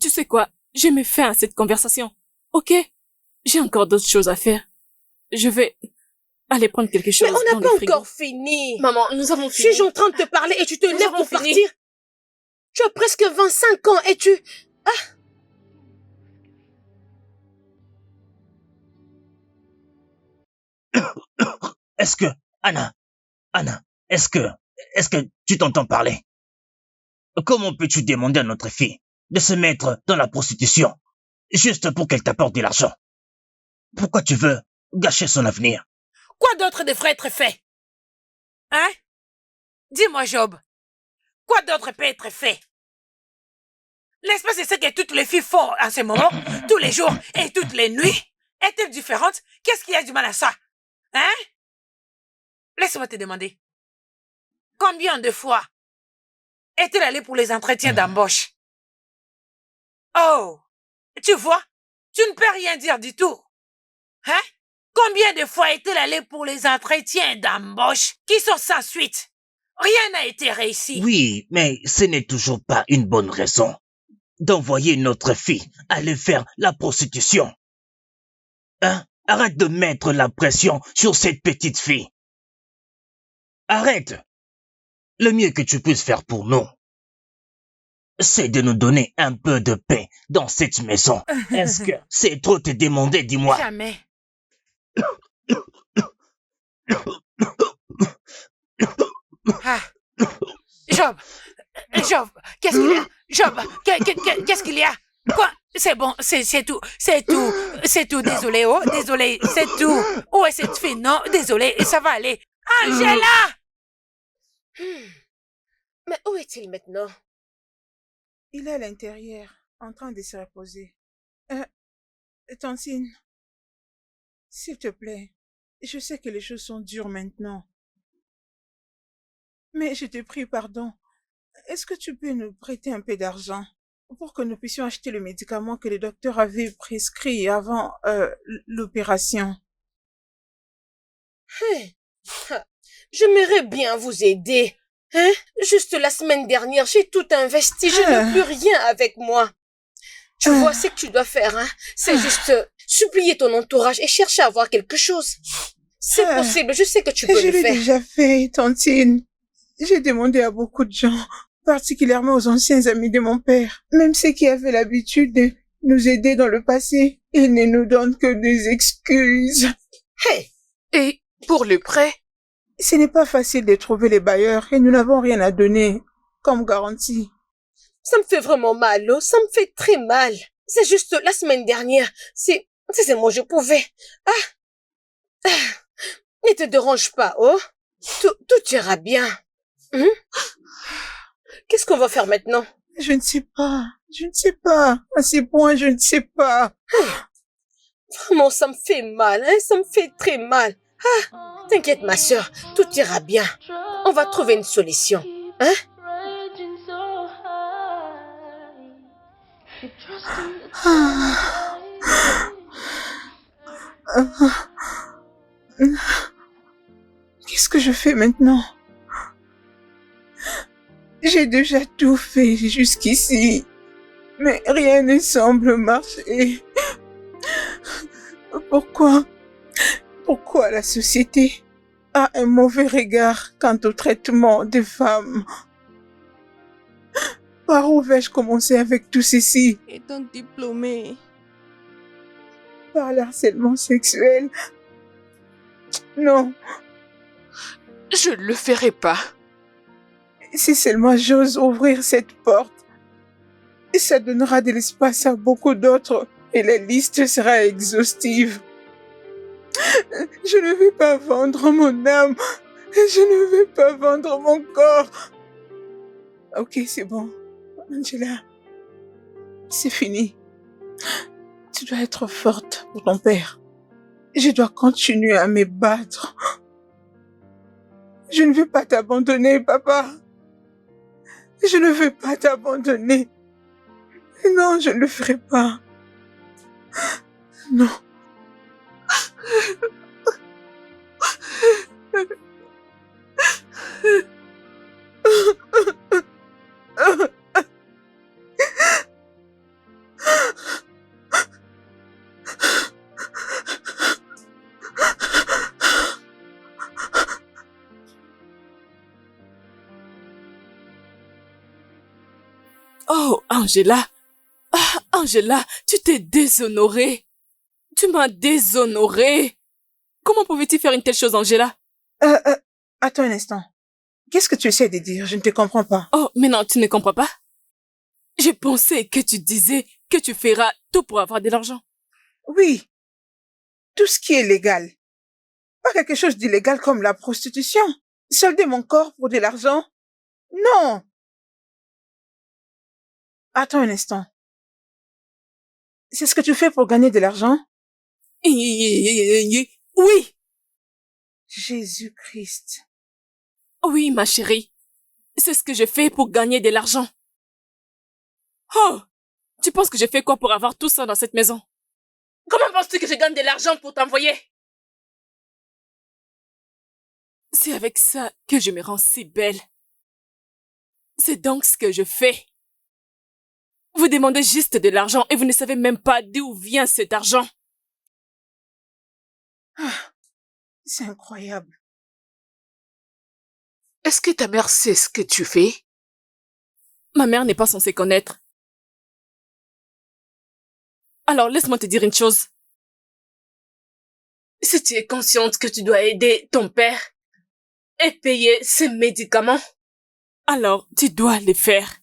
Tu sais quoi? Je mets fin à cette conversation. Ok? J'ai encore d'autres choses à faire. Je vais aller prendre quelque chose dans le frigo. Mais on n'a pas encore fini. Maman, nous avons fini. Suis-je en train de te parler et tu te lèves pour partir? Tu as presque 25 ans et tu... Est-ce que... Anna, est-ce que tu t'entends parler? Comment peux-tu demander à notre fille de se mettre dans la prostitution juste pour qu'elle t'apporte de l'argent? Pourquoi tu veux gâcher son avenir? Quoi d'autre devrait être fait? Hein? Dis-moi, Job. Quoi d'autre peut être fait? N'est-ce pas c'est ce que toutes les filles font en ce moment, tous les jours et toutes les nuits? Est-elle différente? Qu'est-ce qu'il y a du mal à ça? Hein? Laisse-moi te demander. Combien de fois est-elle allée pour les entretiens d'embauche? Oh, tu vois, tu ne peux rien dire du tout. Hein? Combien de fois est-elle allée pour les entretiens d'embauche qui sont sans suite? Rien n'a été réussi. Oui, mais ce n'est toujours pas une bonne raison d'envoyer notre fille aller faire la prostitution. Hein? Arrête de mettre la pression sur cette petite fille. Arrête. Le mieux que tu puisses faire pour nous, c'est de nous donner un peu de paix dans cette maison. Est-ce que c'est trop te demander, dis-moi? Jamais. Ah. Job, qu'est-ce qu'il y a? Job, qu'est-ce qu'il y a? Quoi? C'est bon, c'est tout, désolé, oh, désolé, c'est tout. Où est cette fille? Non, désolé, ça va aller. Angela! Mais où est-il maintenant? Il est à l'intérieur, en train de se reposer. Tantine, s'il te plaît, je sais que les choses sont dures maintenant. Mais je te prie pardon. Est-ce que tu peux nous prêter un peu d'argent pour que nous puissions acheter le médicament que le docteur avait prescrit avant l'opération? J'aimerais bien vous aider. Hein? Juste la semaine dernière, j'ai tout investi. Je n'ai plus rien avec moi. Tu vois ce que tu dois faire, hein? C'est juste supplier ton entourage et chercher à avoir quelque chose. C'est possible, je sais que tu peux le faire. Je l'ai déjà fait, Tantine. J'ai demandé à beaucoup de gens, particulièrement aux anciens amis de mon père, même ceux qui avaient l'habitude de nous aider dans le passé. Ils ne nous donnent que des excuses. Hey! Et pour le prêt? Ce n'est pas facile de trouver les bailleurs et nous n'avons rien à donner comme garantie. Ça me fait vraiment mal, oh. Ça me fait très mal. C'est juste la semaine dernière. C'est moi, je pouvais. Ne te dérange pas, oh. Tout ira bien. Qu'est-ce qu'on va faire maintenant? Je ne sais pas. Je ne sais pas. À ces points, je ne sais pas. Vraiment, ça me fait mal, hein? Ça me fait très mal. Ah, t'inquiète, ma sœur, tout ira bien. On va trouver une solution, hein? Qu'est-ce que je fais maintenant? J'ai déjà tout fait jusqu'ici, mais rien ne semble marcher. Pourquoi la société a un mauvais regard quant au traitement des femmes? Par où vais-je commencer avec tout ceci? Étant diplômée. Par l'harcèlement sexuel? Non, Je ne le ferai pas. si seulement j'ose ouvrir cette porte, ça donnera de l'espace à beaucoup d'autres et la liste sera exhaustive. Je ne vais pas vendre mon âme. Je ne vais pas vendre mon corps. Ok, c'est bon. Angela, c'est fini. Tu dois être forte pour ton père. Je dois continuer à me battre. Je ne veux pas t'abandonner, papa. Je ne veux pas t'abandonner. Non, je ne le ferai pas. Non. Oh, Angela. Ah, Angela, tu t'es déshonorée. Tu m'as déshonorée. Comment pouvais-tu faire une telle chose, Angela? Attends un instant. Qu'est-ce que tu essaies de dire? Je ne te comprends pas. Oh, mais non, tu ne comprends pas? J'ai pensé que tu disais que tu feras tout pour avoir de l'argent. Oui. Tout ce qui est légal. Pas quelque chose d'illégal comme la prostitution. Solder mon corps pour de l'argent? Non. Attends un instant. C'est ce que tu fais pour gagner de l'argent? Oui. Jésus-Christ. Oui, ma chérie. C'est ce que je fais pour gagner de l'argent. Oh, tu penses que je fais quoi pour avoir tout ça dans cette maison? Comment penses-tu que je gagne de l'argent pour t'envoyer? C'est avec ça que je me rends si belle. C'est donc ce que je fais. Vous demandez juste de l'argent et vous ne savez même pas d'où vient cet argent. Ah, c'est incroyable. Est-ce que ta mère sait ce que tu fais? Ma mère n'est pas censée connaître. Alors laisse-moi te dire une chose. Si tu es consciente que tu dois aider ton père et payer ses médicaments, alors tu dois les faire.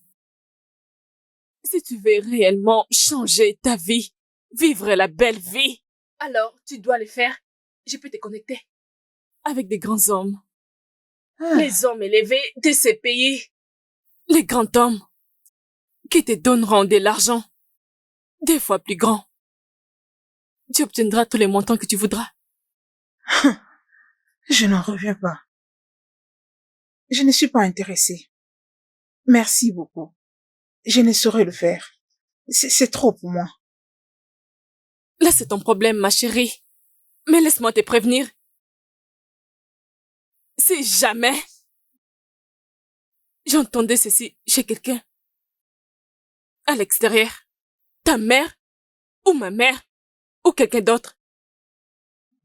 Si tu veux réellement changer ta vie, vivre la belle vie, alors tu dois les faire. Je peux te connecter avec des grands hommes. Les hommes élevés de ces pays. Les grands hommes qui te donneront de l'argent, 2 fois plus grand. Tu obtiendras tous les montants que tu voudras. Je n'en reviens pas. Je ne suis pas intéressée. Merci beaucoup. Je ne saurais le faire. C'est trop pour moi. Là, c'est ton problème, ma chérie. Mais laisse-moi te prévenir. Si jamais j'entendais ceci chez quelqu'un, à l'extérieur, ta mère, ou ma mère, ou quelqu'un d'autre,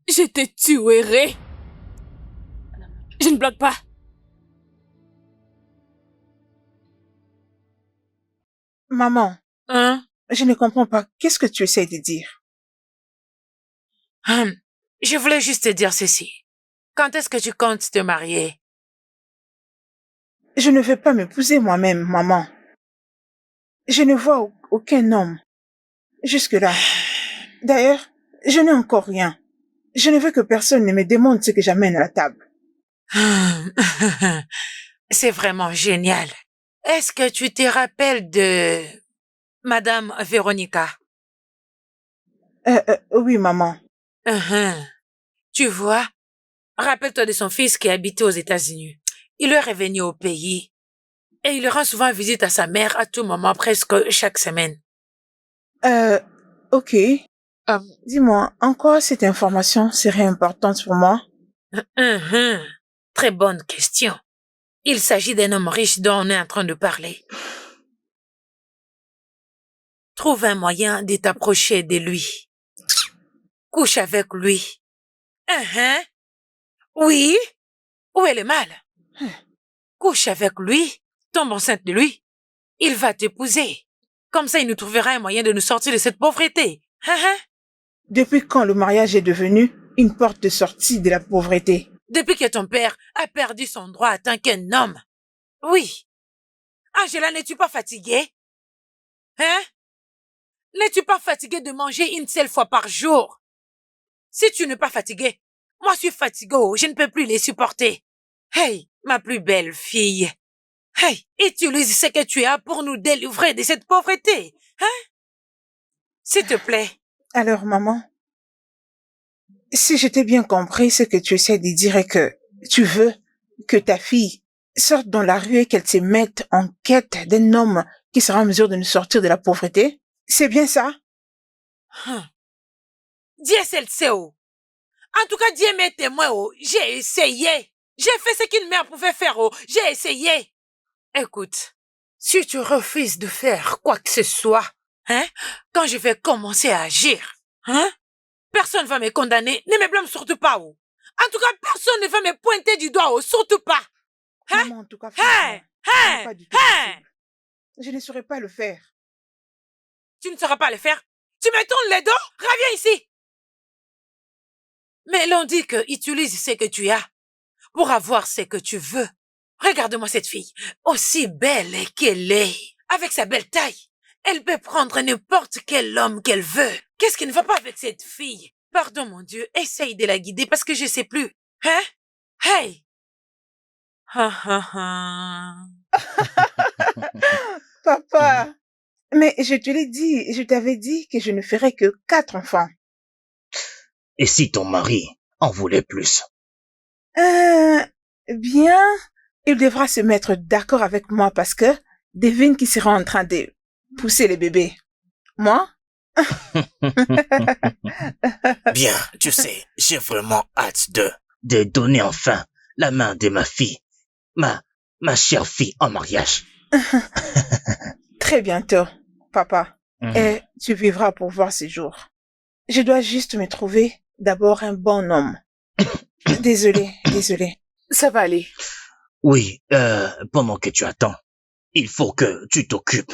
je te tuerai. Je ne bloque pas. Maman, Hein? je ne comprends pas. Qu'est-ce que tu essaies de dire? Je voulais juste te dire ceci. Quand est-ce que tu comptes te marier? Je ne veux pas m'épouser moi-même, maman. Je ne vois aucun homme. Jusque-là. D'ailleurs, je n'ai encore rien. Je ne veux que personne ne me demande ce que j'amène à la table. C'est vraiment génial. est-ce que tu te rappelles de Madame Véronica? Oui, maman. Tu vois, rappelle-toi de son fils qui habitait aux États-Unis. Il est revenu au pays et il rend souvent visite à sa mère à tout moment, presque chaque semaine. Ok. Dis-moi, en quoi cette information serait importante pour moi? Très bonne question. Il s'agit d'un homme riche dont on est en train de parler. Trouve un moyen de t'approcher de lui. Couche avec lui. Oui. Où est le mal? Couche avec lui. Tombe enceinte de lui. Il va t'épouser. Comme ça, il nous trouvera un moyen de nous sortir de cette pauvreté. Depuis quand le mariage est devenu une porte de sortie de la pauvreté? Depuis que ton père a perdu son droit en tant qu'un homme. Oui. Angela, n'es-tu pas fatiguée? N'es-tu pas fatiguée de manger une seule fois par jour? Si tu n'es pas fatiguée, moi je suis fatiguée, je ne peux plus les supporter. Hey, ma plus belle fille. Hey, utilise ce que tu as pour nous délivrer de cette pauvreté. S'il te plaît. Alors, maman, si je t'ai bien compris, ce que tu essaies de dire est que tu veux que ta fille sorte dans la rue et qu'elle se mette en quête d'un homme qui sera en mesure de nous sortir de la pauvreté. C'est bien ça? Dieu seul sait. En tout cas, Dieu m'est témoin. J'ai essayé. J'ai fait ce qu'une mère pouvait faire. J'ai essayé. Écoute, si tu refuses de faire quoi que ce soit, quand je vais commencer à agir, personne ne va me condamner. Ne me blâme surtout pas. En tout cas, personne ne va me pointer du doigt. Surtout pas. Maman, en tout cas, pas du tout possible. Je ne saurais pas le faire. Tu ne sauras pas le faire? Tu me tournes les dos? Reviens ici. Mais l'on dit que utilise ce que tu as pour avoir ce que tu veux. Regarde-moi cette fille, aussi belle qu'elle est, avec sa belle taille. Elle peut prendre n'importe quel homme qu'elle veut. Qu'est-ce qui ne va pas avec cette fille? Pardon, mon Dieu, essaye de la guider parce que je sais plus. Hey! Papa, mais je te l'ai dit, je t'avais dit que je ne ferais que 4 enfants. Et si ton mari en voulait plus? Bien, il devra se mettre d'accord avec moi parce que devine qui sera en train de pousser les bébés. Moi? Bien, tu sais, j'ai vraiment hâte de donner enfin la main de ma fille, ma chère fille en mariage. Très bientôt, papa. Et tu vivras pour voir ces jours. Je dois juste me trouver d'abord un bon homme. Désolé. Ça va aller. Oui, pendant que tu attends, il faut que tu t'occupes,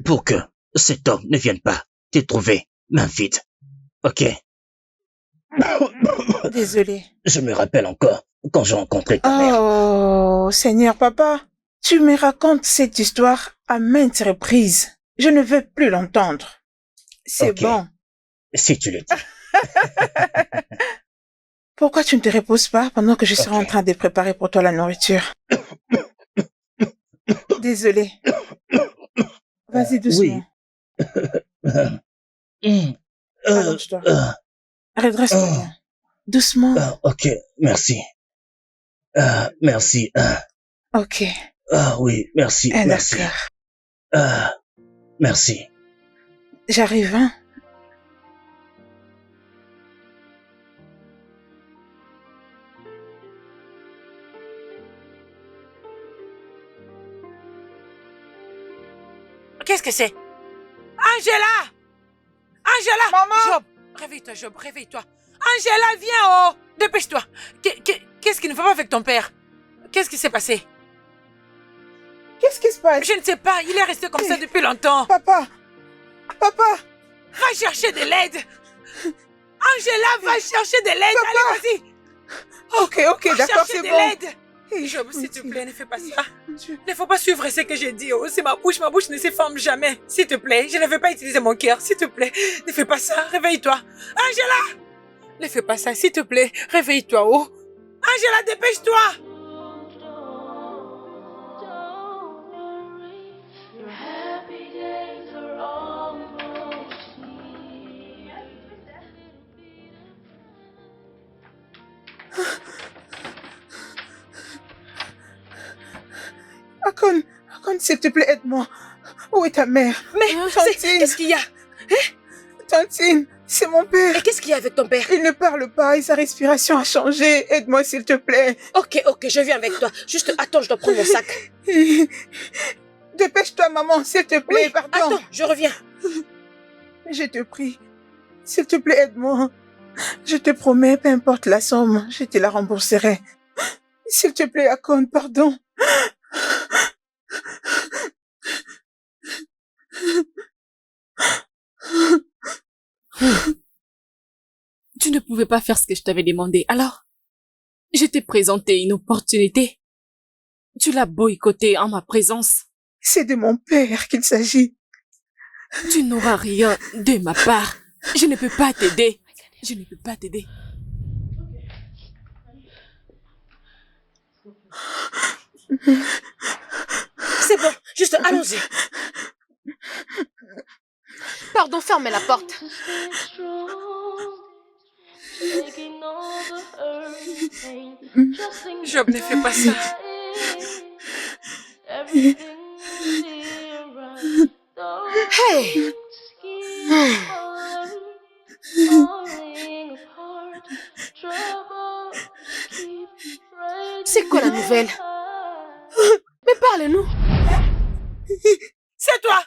pour que cet homme ne vienne pas te trouver main vide. Ok? Désolé. Je me rappelle encore quand j'ai rencontré ta mère. Oh, Seigneur papa, tu me racontes cette histoire à maintes reprises. Je ne veux plus l'entendre. C'est Ok. bon. Si tu le dis. Pourquoi tu ne te reposes pas pendant que je serai en train de préparer pour toi la nourriture? Désolé. Vas-y doucement. Oui. Allonge-toi. Redresse-toi bien. Doucement. Ok, merci. Merci. Ok. Oui, merci. Merci. D'accord. Merci. J'arrive, hein? Qu'est-ce que c'est? Angela! Maman! Job, réveille-toi, Job, réveille-toi. Angela, viens, dépêche-toi. Qu'est-ce qui ne va pas avec ton père? Qu'est-ce qui s'est passé? Qu'est-ce qui se passe? Je ne sais pas, il est resté comme ça depuis longtemps. Papa! Va chercher de l'aide. Angela, va chercher de l'aide. Allez, vas-y. Ok, d'accord, c'est bon. L'aide. Job, s'il te plaît, ne fais pas ça. Il ne faut pas suivre ce que j'ai dit. C'est ma bouche ne se ferme jamais. S'il te plaît, je ne veux pas utiliser mon cœur. S'il te plaît, ne fais pas ça. Réveille-toi. Angela! Ne fais pas ça, s'il te plaît. Réveille-toi, Angela, dépêche-toi. Akon, s'il te plaît, aide-moi. Où est ta mère? Mais Tantine. qu'est-ce qu'il y a? Tantine, c'est mon père. Et qu'est-ce qu'il y a avec ton père? Il ne parle pas et sa respiration a changé. Aide-moi, s'il te plaît. Ok, je viens avec toi. Juste, attends, je dois prendre mon sac. Dépêche-toi, maman, s'il te plaît, Oui, pardon. attends, je reviens. Je te prie, s'il te plaît, aide-moi. Je te promets, peu importe la somme, je te la rembourserai. S'il te plaît, Akon, pardon. Tu ne pouvais pas faire ce que je t'avais demandé, alors je t'ai présenté une opportunité. Tu l'as boycottée en ma présence. C'est de mon père qu'il s'agit. Tu n'auras rien de ma part. Je ne peux pas t'aider. Je ne peux pas t'aider. C'est bon, juste allons-y. Pardon, fermez la porte. Job ne fait pas ça. Hey! C'est quoi la nouvelle? Mais parle-nous. C'est toi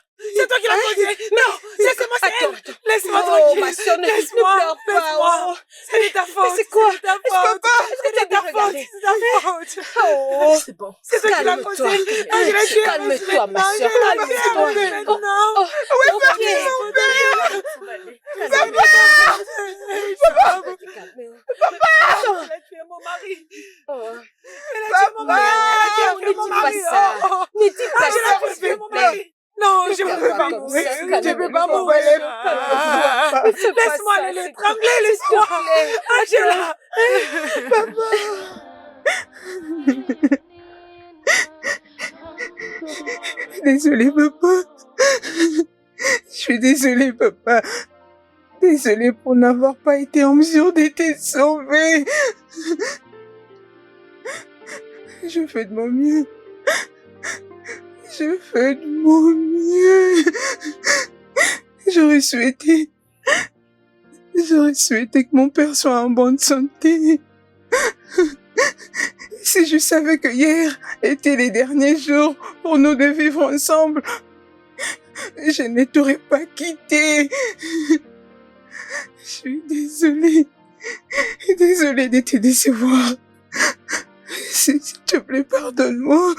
qui l'as causé. Non, laissez-moi, c'est elle. Laisse-moi Oh, tranquille. ma soeur, ne Laisse-moi, pleure pas. laisse-moi. Oh. C'est de ta faute. Mais c'est quoi? C'est de ta faute. C'est de ta faute. regarder. C'est de ta faute. Oh, C'est bon. C'est toi qui l'as calme-toi. causé. Ah, je l'ai tué. Calme-toi, ma soeur. Calme-toi. Maintenant. Oh, ok. Elle a tué mon mari. Elle a tué mon mari. Elle a tué mon mari. Ne dis pas Je ça, l'ai s'il tué te mon plaît. mari. Non, je ne peux pas Calme-toi, mourir. calme-toi. Je ne peux pas mourir. Laisse-moi aller l'étrangler, laisse-moi. Angela. Désolée, papa. Je suis désolée, papa. Désolée pour n'avoir pas été en mesure de te sauver. Je fais de mon mieux. Je fais de mon mieux. J'aurais souhaité que mon père soit en bonne santé. Si je savais que hier étaient les derniers jours pour nous de vivre ensemble, je ne t'aurais pas quitté. Je suis désolée. Désolée de te décevoir. S'il te plaît, pardonne-moi.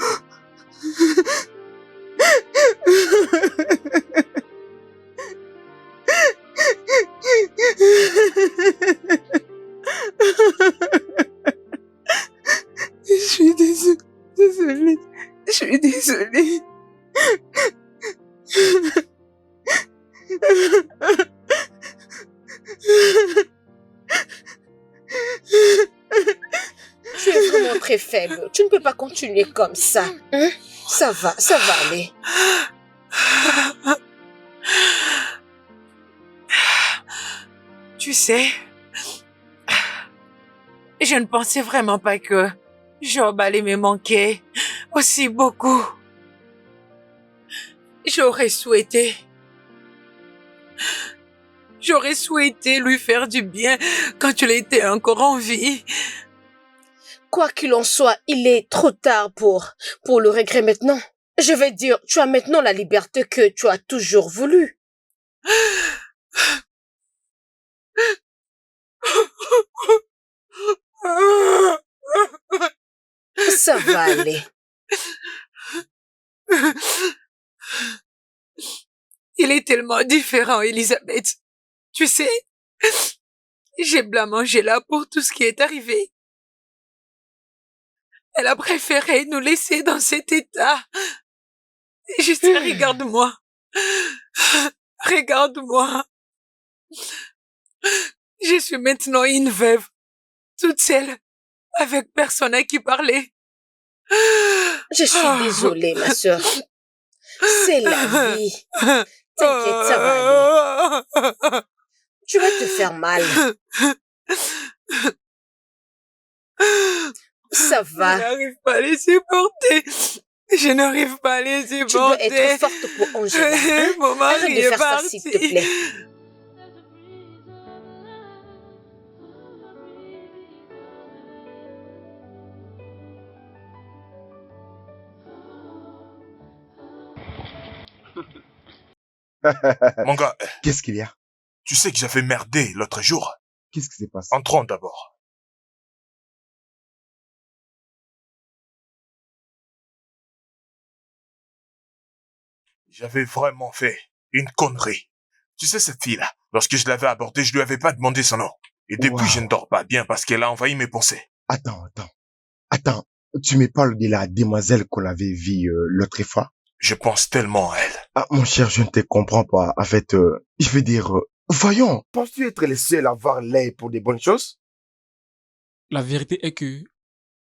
Je suis désolée. Je suis désolée. Tu es vraiment très faible. Tu ne peux pas continuer comme ça. Hein? Ça va aller. Tu sais, je ne pensais vraiment pas que Job allait me manquer aussi beaucoup. J'aurais souhaité lui faire du bien quand il était encore en vie. Quoi qu'il en soit, il est trop tard pour le regret maintenant. Je vais dire, tu as maintenant la liberté que tu as toujours voulu. Ça va aller. Il est tellement différent, Elisabeth. Tu sais, j'ai blâmé Angela pour tout ce qui est arrivé. Elle a préféré nous laisser dans cet état. Et juste regarde-moi. Regarde-moi. Je suis maintenant une veuve, toute seule, avec personne à qui parler. Je suis désolée, ma sœur. C'est la vie. T'inquiète, ça va aller. Tu vas te faire mal. Ça va. Je n'arrive pas à les supporter. Je n'arrive pas à les Tu dois être supporter. forte pour Angela. Hein? Mon Arrête mari de est faire ça, parti. s'il te plaît. Mon gars, Qu'est-ce qu'il y a? tu sais que j'avais merdé l'autre jour. Qu'est-ce qui s'est passé? Entrons d'abord. J'avais vraiment fait une connerie. Tu sais cette fille-là, lorsque je l'avais abordée, je lui avais pas demandé son nom. Et depuis, je ne Wow. dors pas bien parce qu'elle a envahi mes pensées. Attends. Tu me parles de la demoiselle qu'on avait vue l'autre fois? Je pense tellement à elle. Ah, mon cher, je ne te comprends pas. En fait, je veux dire, voyons. Penses-tu être le seul à avoir l'œil pour des bonnes choses? La vérité est que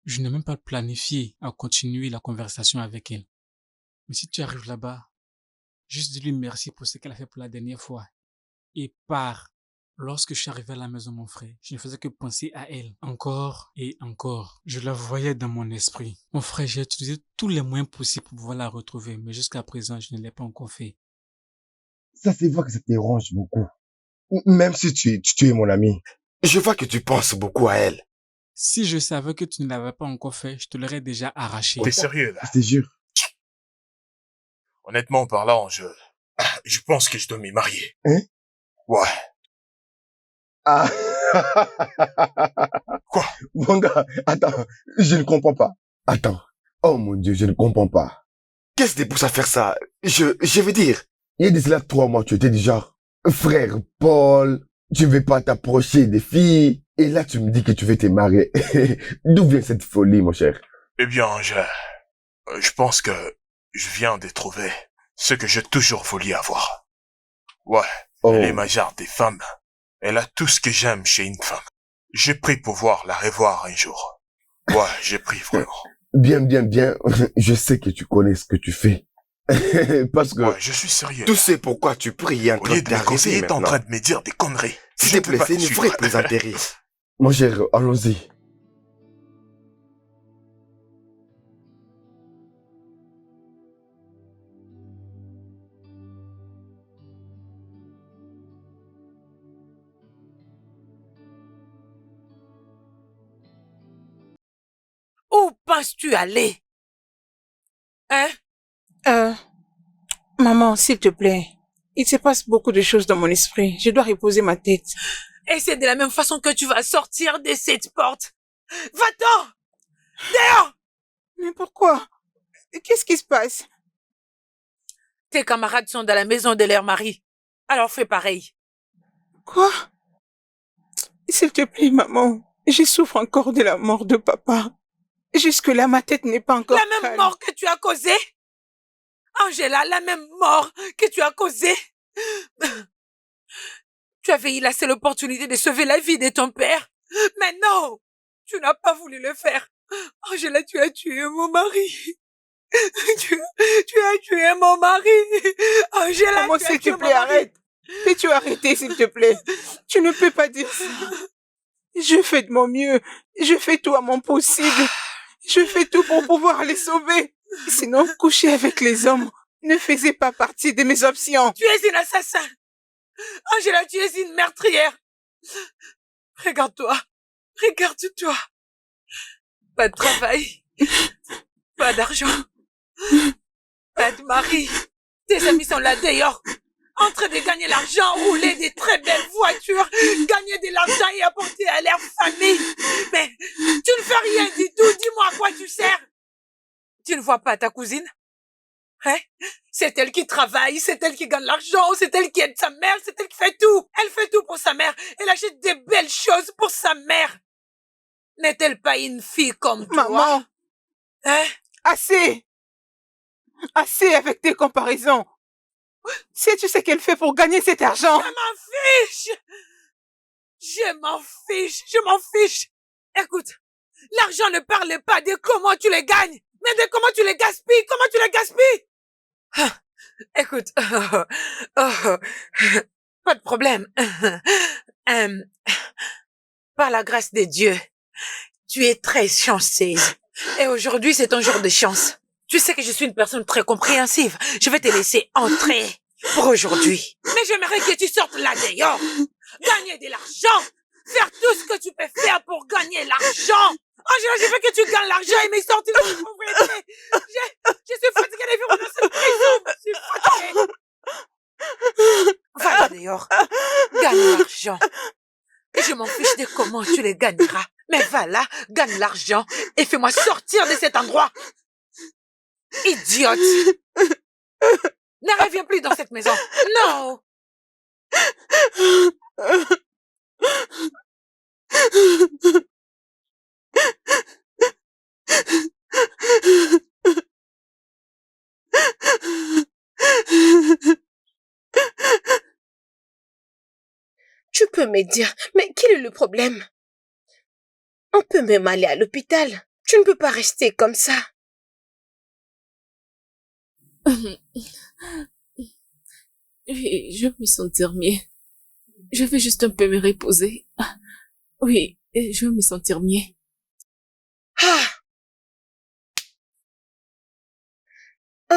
je n'ai même pas planifié à continuer la conversation avec elle. Mais si tu arrives là-bas, juste dis-lui merci pour ce qu'elle a fait pour la dernière fois. Et pars. Lorsque je suis arrivé à la maison, mon frère, je ne faisais que penser à elle. Encore et encore. Je la voyais dans mon esprit. Mon frère, j'ai utilisé tous les moyens possibles pour pouvoir la retrouver. Mais jusqu'à présent, je ne l'ai pas encore fait. Ça se voit que ça te dérange beaucoup. Même si tu es mon ami. Je vois que tu penses beaucoup à elle. Si je savais que tu ne l'avais pas encore fait, je te l'aurais déjà arraché. T'es sérieux, là? Je te jure. Honnêtement parlant, je pense que je dois m'y marier. Hein? Ouais. Ah. Quoi? Mon gars, attends, je ne comprends pas. Attends. Oh mon Dieu, je ne comprends pas. Qu'est-ce qui te pousse à faire ça? Je veux dire, il y a de cela 3 mois, tu étais du genre, frère Paul, tu veux pas t'approcher des filles, et là tu me dis que tu veux te marier. D'où vient cette folie, mon cher? Eh bien, je pense que je viens de trouver ce que j'ai toujours voulu avoir. Ouais. Oh. Elle est ma genre des femmes. Elle a tout ce que j'aime chez une femme. J'ai pris pour voir la revoir un jour. Ouais, j'ai pris vraiment. Bien. Je sais que tu connais ce que tu fais. Parce que Ouais, je suis sérieux. tu sais pourquoi tu pries en Au train lieu de de me conseiller, t'arrêter t'es en maintenant. train de me dire des conneries. S'il Je te ne peux plaît, pas c'est te une suivre. vraie plaisanterie. Mon cher, allons-y. Où penses-tu aller? Hein? Maman, s'il te plaît. Il se passe beaucoup de choses dans mon esprit. Je dois reposer ma tête. Et c'est de la même façon que tu vas sortir de cette porte. Va-t'en! Dehors! Mais pourquoi? Qu'est-ce qui se passe? Tes camarades sont dans la maison de leur mari. Alors fais pareil. Quoi? S'il te plaît, maman. Je souffre encore de la mort de papa. Jusque-là, ma tête n'est pas encore La même calme. mort que tu as causée? Angela, la même mort que tu as causée? Tu avais eu la seule opportunité de sauver la vie de ton père. Mais non! Tu n'as pas voulu le faire. Angela, tu as tué mon mari. Tu as tué mon mari. Angela, Maman, tu as s'il tué te mon plaît, mari. arrête. Peux-tu arrêter, s'il te plaît? Tu ne peux pas dire ça. Je fais de mon mieux. Je fais tout à mon possible. Je fais tout pour pouvoir les sauver. Sinon, coucher avec les hommes ne faisait pas partie de mes options. Tu es une assassin. Angela, tu es une meurtrière. Regarde-toi. Regarde-toi. Pas de travail. Pas d'argent. Pas de mari. Tes amis sont là dehors. En train de gagner l'argent, rouler des très belles voitures, gagner de l'argent et apporter à leur famille. Mais tu ne fais rien du tout. Dis-moi à quoi tu sers. Tu ne vois pas ta cousine? Hein? C'est elle qui travaille, c'est elle qui gagne l'argent, c'est elle qui aide sa mère, c'est elle qui fait tout. Elle fait tout pour sa mère. Elle achète des belles choses pour sa mère. N'est-elle pas une fille comme toi? Maman, Hein? assez. Assez avec tes comparaisons. Sais-tu ce qu'elle fait pour gagner cet argent? Je m'en fiche. Je m'en fiche. Je m'en fiche. Écoute, l'argent ne parle pas de comment tu le gagnes, mais de comment tu le gaspilles. Comment tu le gaspilles? Ah, écoute, pas de problème. Par la grâce de Dieu, tu es très chanceuse. Et aujourd'hui, c'est ton jour de chance. Tu sais que je suis une personne très compréhensive. Je vais te laisser entrer pour aujourd'hui. Mais j'aimerais que tu sortes là dehors. Gagner de l'argent. Faire tout ce que tu peux faire pour gagner l'argent. Angela, je veux que tu gagnes l'argent et me sortir de cette pauvreté. Je suis fatiguée de vivre dans cette prison. Je suis fatiguée. Va là dehors. Gagne l'argent. Et je m'en fiche de comment tu les gagneras. Mais va là, gagne l'argent et fais-moi sortir de cet endroit. Idiote. Ne reviens plus dans cette maison. Non. Tu peux me dire, mais quel est le problème? On peut même aller à l'hôpital. Tu ne peux pas rester comme ça. Oui, je vais me sentir mieux. Je vais juste un peu me reposer. Oui, je vais me sentir mieux. Ah.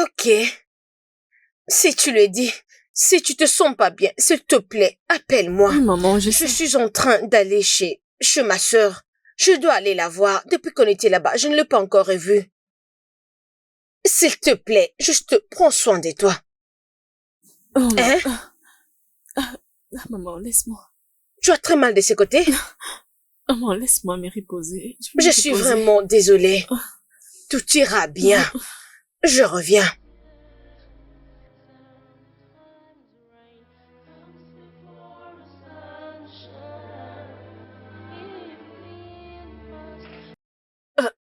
Ok. Si tu le dis, si tu te sens pas bien, s'il te plaît, appelle-moi. Oui, maman, je suis en train d'aller chez ma sœur. Je dois aller la voir. Depuis qu'on était là-bas, je ne l'ai pas encore revue. S'il te plaît, juste prends soin de toi. Oh, hein? Maman, laisse-moi. Tu as très mal de ce côté? Maman, laisse-moi me reposer. Je suis vraiment désolée. Tout ira bien. Je reviens.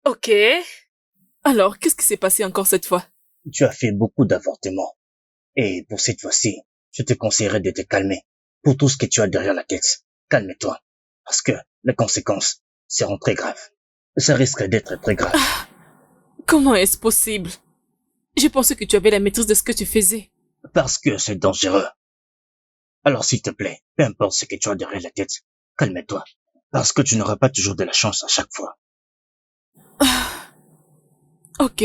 Ok. Alors, qu'est-ce qui s'est passé encore cette fois? Tu as fait beaucoup d'avortements. Et pour cette fois-ci, je te conseillerais de te calmer. Pour tout ce que tu as derrière la tête, calme-toi. Parce que les conséquences seront très graves. Ça risque d'être très grave. Comment est-ce possible? Je pensais que tu avais la maîtrise de ce que tu faisais. Parce que c'est dangereux. Alors s'il te plaît, peu importe ce que tu as derrière la tête, calme-toi. Parce que tu n'auras pas toujours de la chance à chaque fois. Ok,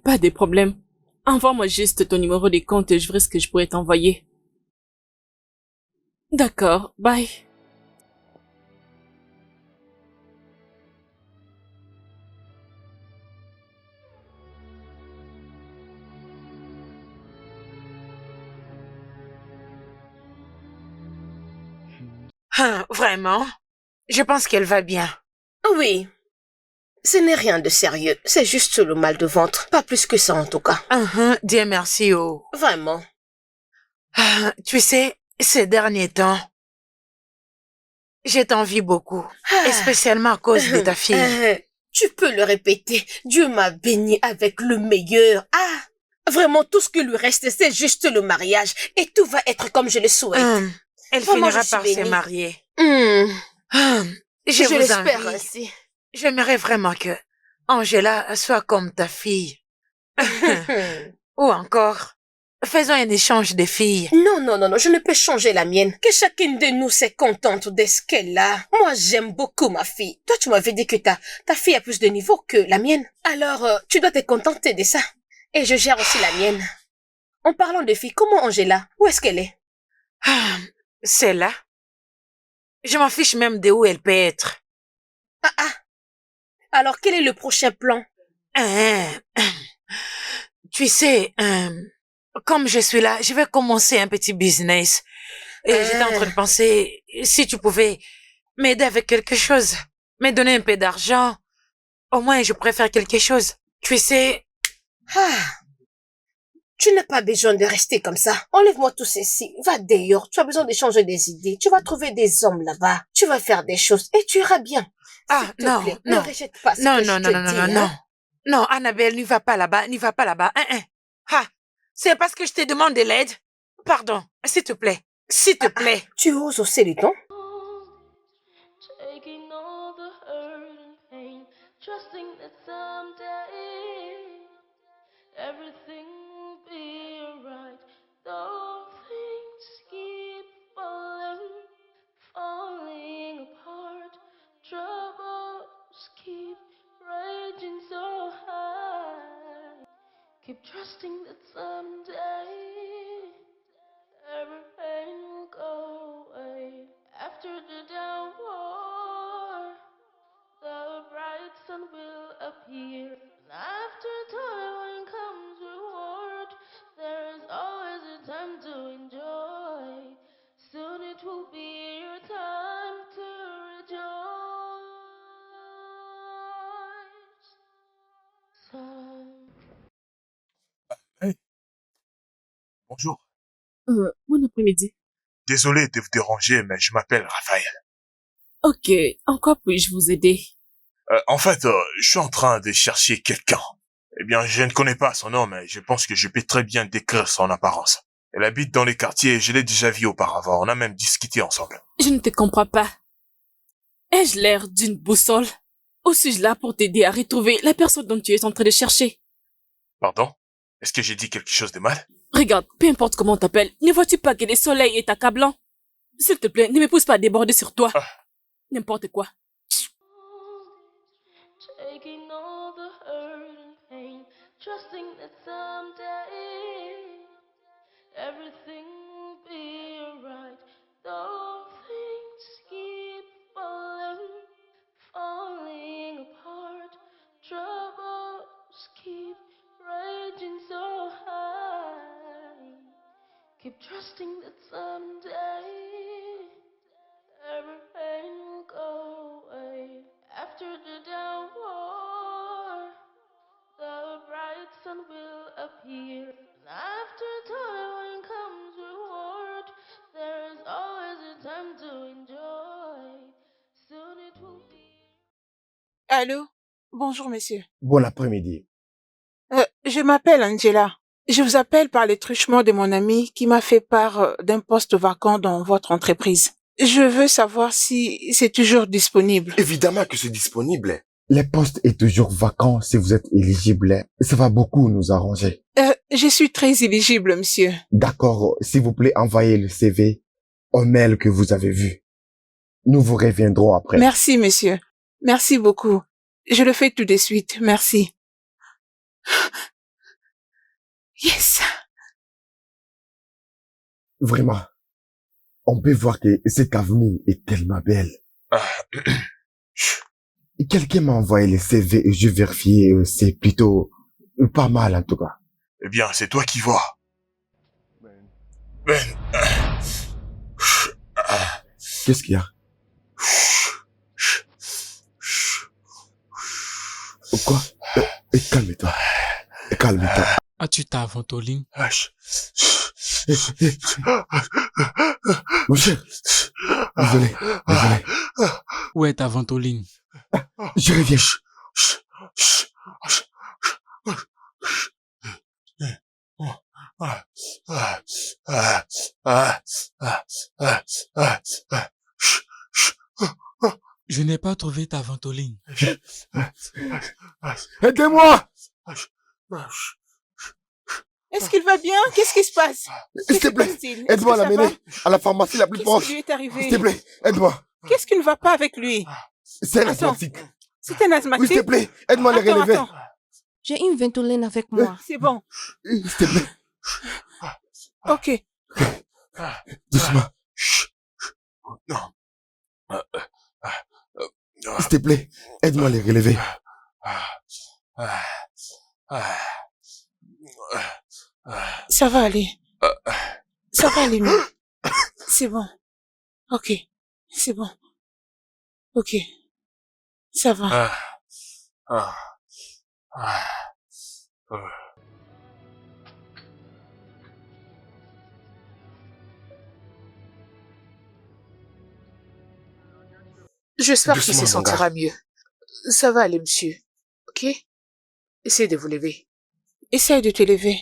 pas de problème. Envoie-moi juste ton numéro de compte et je verrai ce que je pourrais t'envoyer. D'accord, bye. Vraiment? Je pense qu'elle va bien. Oui. Ce n'est rien de sérieux. C'est juste le mal de ventre. Pas plus que ça en tout cas. Dieu merci, oh. Vraiment. Tu sais, ces derniers temps, je t'envie beaucoup. Et spécialement à cause de ta fille. Tu peux le répéter. Dieu m'a béni avec le meilleur. Vraiment, tout ce qui lui reste, c'est juste le mariage. Et tout va être comme je le souhaite. Elle Vraiment, finira je suis par se bénie. marier. Je vous l'espère envie. aussi. J'aimerais vraiment que Angela soit comme ta fille. Ou encore, faisons un échange de filles. Non, je ne peux changer la mienne. Que chacune de nous se contente de ce qu'elle a. Moi, j'aime beaucoup ma fille. Toi, tu m'avais dit que ta fille a plus de niveau que la mienne. Alors, tu dois te contenter de ça. Et je gère aussi la mienne. En parlant de filles, comment Angela? Où est-ce qu'elle est? C'est là. Je m'en fiche même de où elle peut être. Alors, quel est le prochain plan? Tu sais, comme je suis là, je vais commencer un petit business. Et j'étais en train de penser, si tu pouvais m'aider avec quelque chose, me donner un peu d'argent, au moins je pourrais faire quelque chose. Tu sais... Tu n'as pas besoin de rester comme ça. Enlève-moi tout ceci. Va dehors. Tu as besoin de changer des idées. Tu vas trouver des hommes là-bas. Tu vas faire des choses et tu iras bien. S'il te plaît, ne rejette pas ce que je te dis. Non, Annabelle, n'y va pas là-bas, n'y va pas là-bas. C'est parce que je te demande de l'aide. Pardon, s'il te plaît, s'il te plaît. Tu oses hausser les tons? Taking all the hurt and pain, trusting that someday everything will be alright. Though things keep falling apart, troubles keep raging so high. Keep trusting that someday every pain will go away. After the downpour, the bright sun will appear. And after toil comes reward. There is always a time to enjoy. Soon it will be your time to rejoice. Some Hey, bonjour. Bon après-midi. Désolé de vous déranger, mais je m'appelle Raphaël. Ok, en quoi puis-je vous aider? En fait, je suis en train de chercher quelqu'un. Eh bien, je ne connais pas son nom, mais je pense que je peux très bien décrire son apparence. Elle habite dans les quartiers, je l'ai déjà vue auparavant, on a même discuté ensemble. Je ne te comprends pas. Ai-je l'air d'une boussole? Ou suis-je là pour t'aider à retrouver la personne dont tu es en train de chercher? Pardon? Est-ce que j'ai dit quelque chose de mal? Regarde, peu importe comment on t'appelle, ne vois-tu pas que le soleil est accablant? S'il te plaît, ne me pousse pas à déborder sur toi. N'importe quoi. taking all the hurt and pain, trusting that someday everything will be alright. Though things keep falling apart, troubles keep raging so high. Keep trusting that someday every pain will go away. After the downpour, the bright sun will appear. And after toil comes reward. There is always a time to enjoy. Soon it will be. Allô? Bonjour, monsieur. Bon après-midi. Je m'appelle Angela. Je vous appelle par les truchements de mon ami qui m'a fait part d'un poste vacant dans votre entreprise. Je veux savoir si c'est toujours disponible. Évidemment que c'est disponible. Le poste est toujours vacant si vous êtes éligible. Ça va beaucoup nous arranger. Je suis très éligible, monsieur. D'accord, s'il vous plaît, envoyez le CV au mail que vous avez vu. Nous vous reviendrons après. Merci, monsieur. Merci beaucoup. Je le fais tout de suite. Merci. Yes. Vraiment, on peut voir que cette avenue est tellement belle. Quelqu'un m'a envoyé le CV et je vérifié, c'est plutôt pas mal en tout cas. Eh bien, c'est toi qui vois. Ben, Qu'est-ce qu'il y a? Quoi? Calme-toi. Calme-toi. As-tu ta ventoline? Mon cher, désolé. Où est ta ventoline? Je reviens. Je n'ai pas trouvé ta ventoline. Aidez-moi! Est-ce qu'il va bien? Qu'est-ce qui se passe? S'il te plaît, aide-moi à l'amener à la pharmacie la plus proche. Qu'est-ce qui lui est arrivé? S'il te plaît, aide-moi. Qu'est-ce qui ne va pas avec lui? C'est un Attends. asthmatique. C'est un asthmatique? Oui, s'il te plaît, aide-moi à les Attends, relever. attends. J'ai une ventoline avec moi. C'est bon. S'il te plaît, Ok. doucement. non. S'il te plaît, aide-moi à les relever. Ça va aller. Ça va aller mieux. C'est bon. Ok. C'est bon. Ok. Ça va. J'espère qu'il Doucement, se mon gars. sentira mieux. Ça va aller, monsieur. Ok? Essayez de vous lever. Essaye de te lever.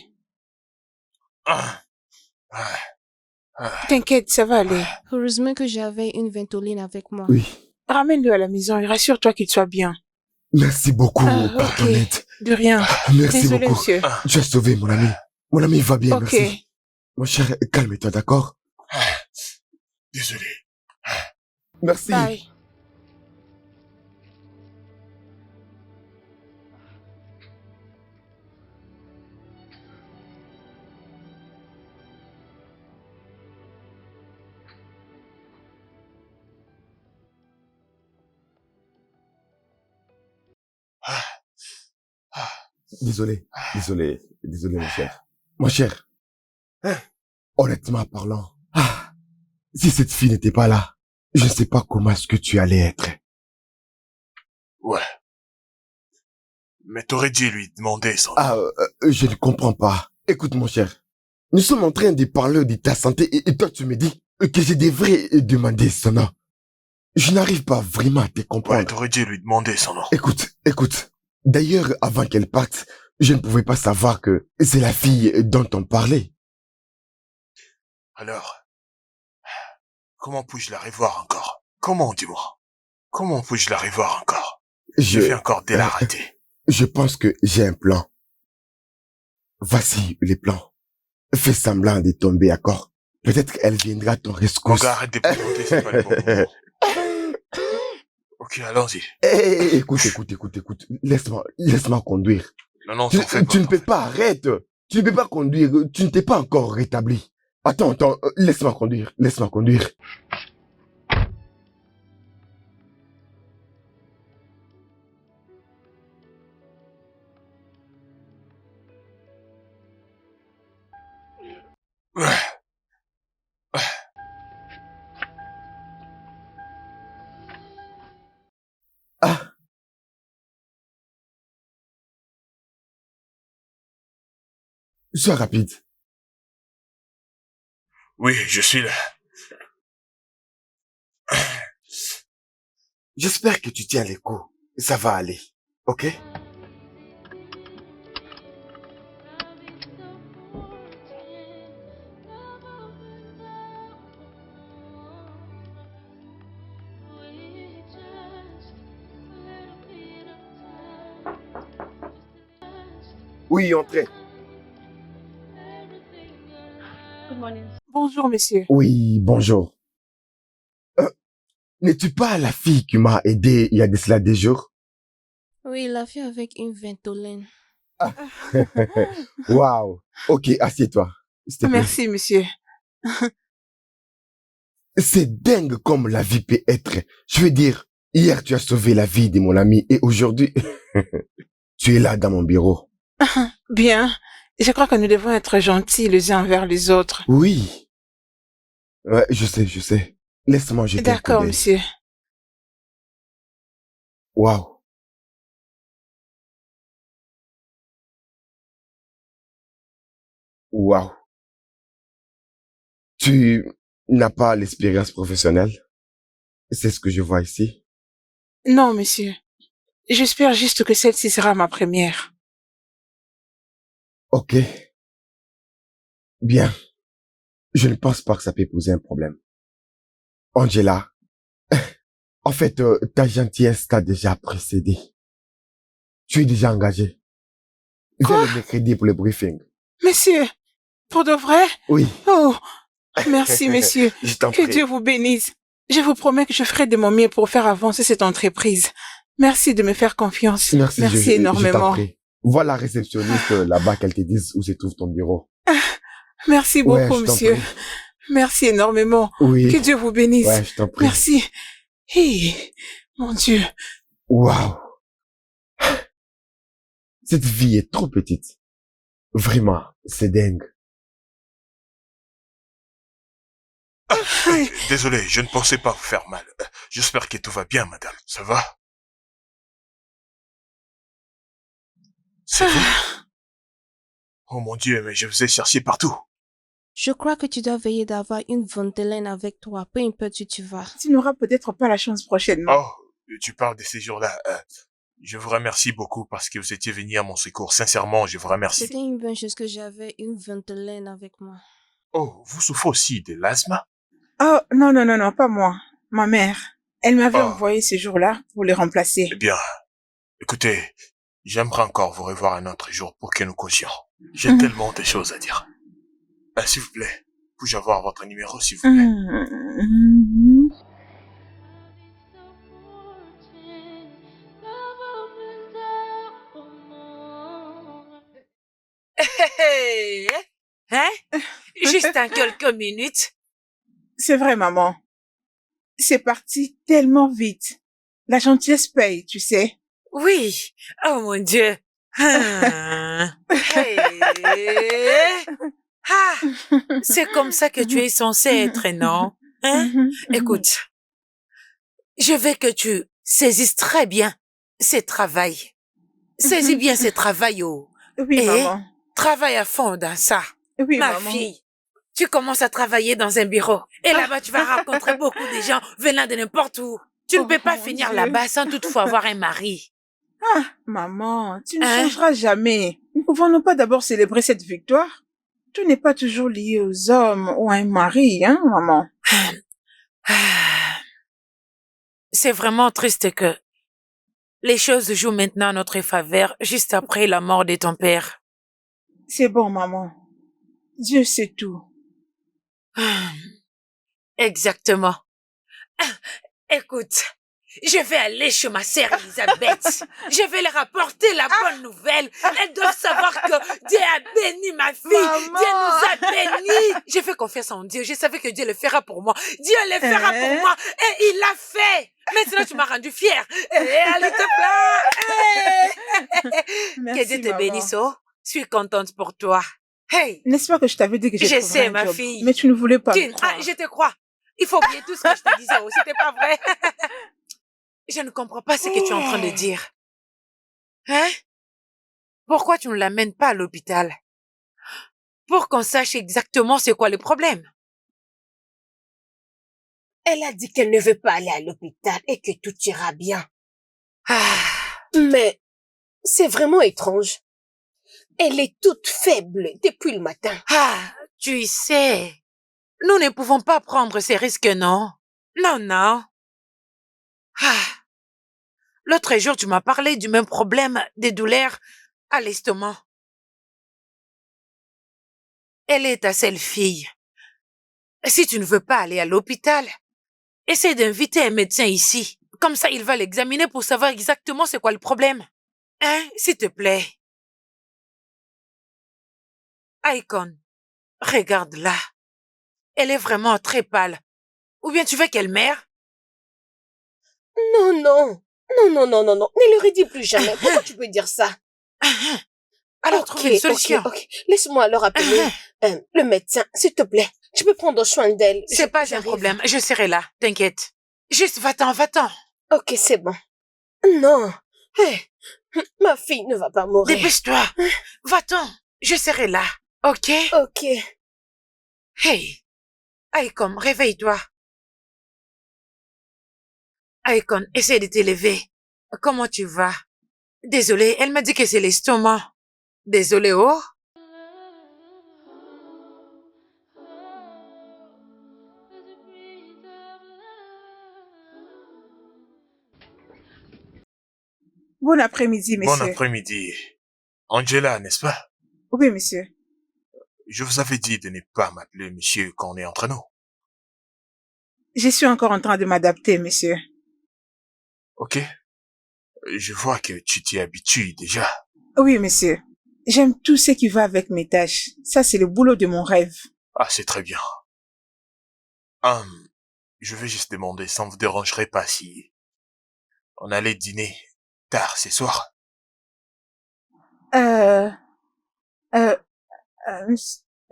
T'inquiète, ça va aller. Heureusement que j'avais une ventoline avec moi. Oui. Ramène-le à la maison et rassure-toi qu'il soit bien. Merci beaucoup, Ok. Antoinette. De rien. Merci Désolé, beaucoup. monsieur. Tu as sauvé mon ami. Mon ami va bien, Ok. merci. Mon cher, calme-toi, d'accord? Désolé. Merci. Bye. Désolé, mon cher. Mon cher, honnêtement parlant, si cette fille n'était pas là, je ne sais pas comment est-ce que tu allais être. Ouais. Mais t'aurais dû lui demander son... Je ne comprends pas. Écoute, mon cher, nous sommes en train de parler de ta santé et toi tu me dis que je devrais demander son nom. Je n'arrive pas vraiment à te comprendre. Ouais, t'aurais dû lui demander son nom. Écoute. D'ailleurs, avant qu'elle parte, je ne pouvais pas savoir que c'est la fille dont on parlait. Alors, comment puis-je la revoir encore? Comment, dis-moi? Comment puis-je la revoir encore? Je vais encore de la rater. Je pense que j'ai un plan. Voici les plans. Fais semblant de tomber, d'accord? Peut-être qu'elle viendra à ton rescousse. Arrête de plaisanter, c'est pas le bon moment. Ok, allons-y. Écoute. Laisse-moi conduire. Non, t'en fais pas. Tu ne peux pas, arrête. Tu ne peux pas conduire. Tu ne t'es pas encore rétabli. Attends, laisse-moi conduire. Sois rapide. Oui, je suis là. J'espère que tu tiens les coups. Ça va aller. Ok? Oui, entrez. Bonjour, monsieur. Oui, bonjour. N'es-tu pas la fille qui m'a aidé il y a de cela des jours? Oui, la fille avec une ventolène. Waouh. Ok, assieds-toi. S'il te plaît. Merci, monsieur. C'est dingue comme la vie peut être. Je veux dire, hier tu as sauvé la vie de mon ami et aujourd'hui, tu es là dans mon bureau. Bien. Je crois que nous devons être gentils les uns envers les autres. Oui. Ouais, je sais. Laisse-moi jeter un coup d'œil. D'accord, monsieur. Waouh. Waouh. Tu n'as pas l'expérience professionnelle? C'est ce que je vois ici. Non, monsieur. J'espère juste que celle-ci sera ma première. Ok. Bien. Je ne pense pas que ça peut poser un problème. Angela, en fait, ta gentillesse t'a déjà précédé. Tu es déjà engagé. Viens le mercredi pour le briefing. Monsieur, pour de vrai? Oui. Oh, merci, monsieur. Je t'en Que prie. Dieu vous bénisse. Je vous promets que je ferai de mon mieux pour faire avancer cette entreprise. Merci de me faire confiance. Merci je énormément. t'en prie. Vois la réceptionniste là-bas qu'elle te dise où se trouve ton bureau. Merci Ouais, beaucoup, je t'en monsieur. prie. Merci énormément. Oui. Que Dieu vous bénisse. Ouais, je t'en prie. Merci. Hey, mon Dieu. Waouh. Cette vie est trop petite. Vraiment, c'est dingue. Désolé, je ne pensais pas vous faire mal. J'espère que tout va bien, madame. Ça va? C'est vous? Oh mon Dieu, mais je vous ai cherché partout. Je crois que tu dois veiller d'avoir une ventolène avec toi, peu importe où tu vas. Tu n'auras peut-être pas la chance prochainement. Oh, tu parles de ces jours-là. Je vous remercie beaucoup parce que vous étiez venu à mon secours. Sincèrement, je vous remercie. C'était une bonne chose que j'avais une ventolène avec moi. Oh, vous souffrez aussi de l'asthme? Oh, non, pas moi. Ma mère. Elle m'avait envoyé ce jour-là pour le remplacer. Eh bien, écoutez, j'aimerais encore vous revoir un autre jour pour que nous causions. J'ai tellement de choses à dire. S'il vous plaît, puis-je avoir votre numéro, s'il vous plaît? Hein? Juste en quelques minutes. C'est vrai, maman. C'est parti tellement vite. La gentillesse paye, tu sais. Oui. Oh mon Dieu. Hey. Ah, c'est comme ça que tu es censé être, non? Hein? Écoute, je veux que tu saisisses très bien ce travail. Saisis bien ce travail, oh. Oui, Et maman. travaille à fond dans ça. Oui, Ma maman. fille, tu commences à travailler dans un bureau. Et là-bas, tu vas rencontrer beaucoup de gens venant de n'importe où. Tu ne peux pas mon finir Dieu. là-bas sans toutefois avoir un mari. Ah, maman, tu ne Hein? changeras jamais. Ne pouvons-nous pas d'abord célébrer cette victoire? Tout n'est pas toujours lié aux hommes ou à un mari, hein, maman? C'est vraiment triste que les choses jouent maintenant à notre faveur juste après la mort de ton père. C'est bon, maman. Dieu sait tout. Exactement. Écoute, je vais aller chez ma sœur Elisabeth. Je vais leur apporter la bonne nouvelle. Elles doivent savoir que Dieu a béni ma fille. Maman. Dieu nous a bénis. J'ai fait confiance en Dieu. Je savais que Dieu le fera pour moi. Dieu le fera pour moi. Et il l'a fait. Maintenant, tu m'as rendu fière. Et allez te plaît. Merci, Que Dieu te maman. bénisse. Oh. Je suis contente pour toi. Hey, N'est-ce pas que je t'avais dit que je j'ai sais, ma fille. Mais tu ne voulais pas me croire. Je te crois. Il faut oublier tout ce que je te disais. Oh, c'était pas vrai. Je ne comprends pas ce que tu es en train de dire. Hein? Pourquoi tu ne l'amènes pas à l'hôpital? Pour qu'on sache exactement c'est quoi le problème. Elle a dit qu'elle ne veut pas aller à l'hôpital et que tout ira bien. Mais c'est vraiment étrange. Elle est toute faible depuis le matin. Tu sais, nous ne pouvons pas prendre ces risques, non? Non. L'autre jour, tu m'as parlé du même problème des douleurs à l'estomac. Elle est ta seule fille. Si tu ne veux pas aller à l'hôpital, essaie d'inviter un médecin ici. Comme ça, il va l'examiner pour savoir exactement c'est quoi le problème. Hein, s'il te plaît. Icon, regarde-la. Elle est vraiment très pâle. Ou bien tu veux qu'elle meure? Non. Ne le redis plus jamais. Pourquoi tu peux dire ça? Alors, trouve une solution. Ok. Laisse-moi alors appeler le médecin, s'il te plaît. Tu peux prendre soin d'elle. C'est pas un problème. Je serai là. T'inquiète. Juste va-t'en. Ok, c'est bon. Non. Hey, ma fille ne va pas mourir. Dépêche-toi. Va-t'en. Je serai là. Ok? Ok. Hey. Icon, réveille-toi. Icon, essaie de t'élever. Comment tu vas? Désolée, elle m'a dit que c'est l'estomac. Désolée, oh. Bon après-midi, monsieur. Bon après-midi. Angela, n'est-ce pas? Oui, monsieur. Je vous avais dit de ne pas m'appeler monsieur quand on est entre nous. Je suis encore en train de m'adapter, monsieur. Ok? Je vois que tu t'y habitues déjà. Oui, monsieur. J'aime tout ce qui va avec mes tâches. Ça, c'est le boulot de mon rêve. Ah, c'est très bien. Je vais juste demander, ça ne vous dérangerait pas si on allait dîner tard ce soir?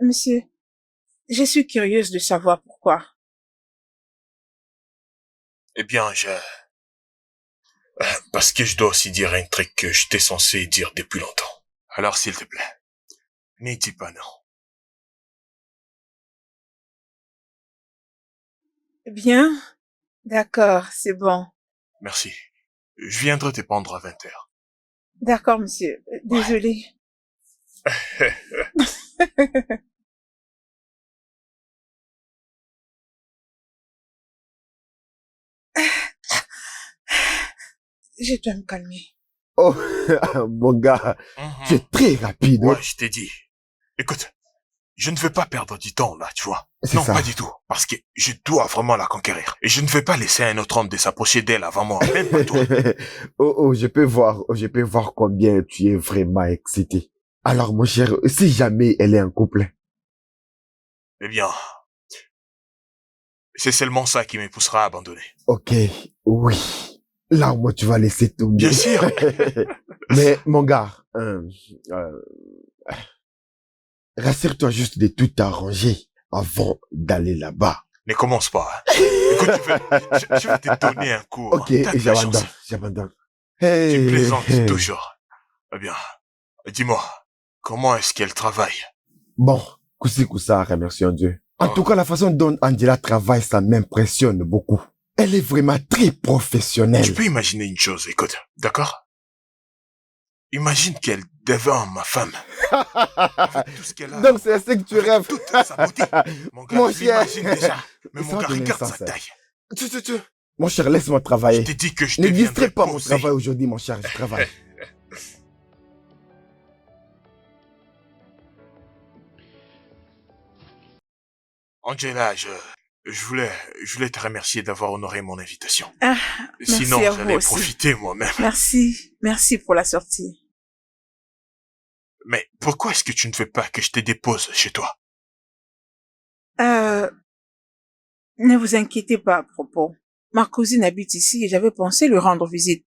Monsieur, je suis curieuse de savoir pourquoi. Eh bien, parce que je dois aussi dire un truc que j'étais censé dire depuis longtemps. Alors, s'il te plaît, n'y dis pas non. Bien. D'accord, c'est bon. Merci. Je viendrai te prendre à 20h. D'accord, monsieur. Désolé. Je dois me calmer. Oh, mon gars, tu es très rapide. Ouais, je t'ai dit. Écoute, je ne veux pas perdre du temps là, tu vois. Non, ça. pas du tout. Parce que je dois vraiment la conquérir. Et je ne vais pas laisser un autre homme de s'approcher d'elle avant moi. Même pas toi. je peux voir combien tu es vraiment excité. Alors, mon cher, si jamais elle est en couple. Eh bien, c'est seulement ça qui me poussera à abandonner. Ok, oui. Là, au moins, tu vas laisser tomber. Bien sûr. Mais, mon gars, rassure-toi juste de tout arranger avant d'aller là-bas. Ne commence pas. Hein. Écoute, je vais te donner un cours. Ok, T'as de la chance. j'abandonne. Tu Hey, plaisantes toujours. Eh bien, dis-moi, comment est-ce qu'elle travaille? Bon, Koussa, remercions Dieu. En Oh. tout cas, la façon dont Angela travaille, ça m'impressionne beaucoup. Elle est vraiment très professionnelle. Tu peux imaginer une chose, écoute, d'accord? Imagine qu'elle devient ma femme. Avec tout ce qu'elle a. Donc, c'est ce que tu rêves. Toute sa beauté. Mon gars, Mon je cher. l'imagine déjà. Mais mon Ça gars, donne regarde un sa sens, taille. Tu. Mon cher, laisse-moi Je travailler. t'ai dit que je Ne deviendrais distrais pas mon posé. travail aujourd'hui, mon cher, je travaille. Angela, je voulais te remercier d'avoir honoré mon invitation. Ah, merci Sinon, à vous j'allais aussi. profiter moi-même. Merci pour la sortie. Mais pourquoi est-ce que tu ne veux pas que je te dépose chez toi? Ne vous inquiétez pas à propos. Ma cousine habite ici et j'avais pensé lui rendre visite.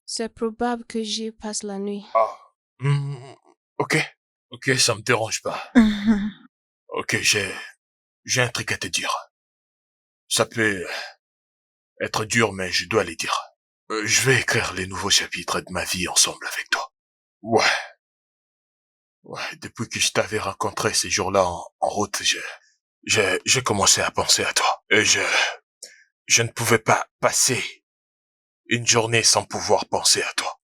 C'est probable que j'y passe la nuit. Ah. Ok, ça me dérange pas. Ok, j'ai un truc à te dire. Ça peut être dur, mais je dois les dire. Je vais écrire les nouveaux chapitres de ma vie ensemble avec toi. Ouais, depuis que je t'avais rencontré ces jours-là en route, j'ai commencé à penser à toi. Et je ne pouvais pas passer une journée sans pouvoir penser à toi.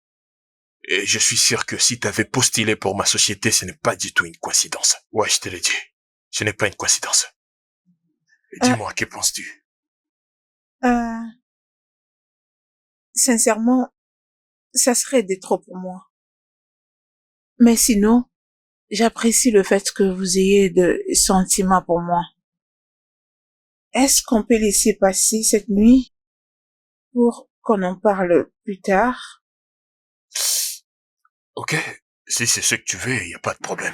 Et je suis sûr que si t'avais postulé pour ma société, ce n'est pas du tout une coïncidence. Ouais, je te l'ai dit. Ce n'est pas une coïncidence. Et dis-moi, que penses-tu? Sincèrement, ça serait de trop pour moi. Mais sinon, j'apprécie le fait que vous ayez de sentiments pour moi. Est-ce qu'on peut laisser passer cette nuit pour qu'on en parle plus tard? Ok, si c'est ce que tu veux, y a pas de problème.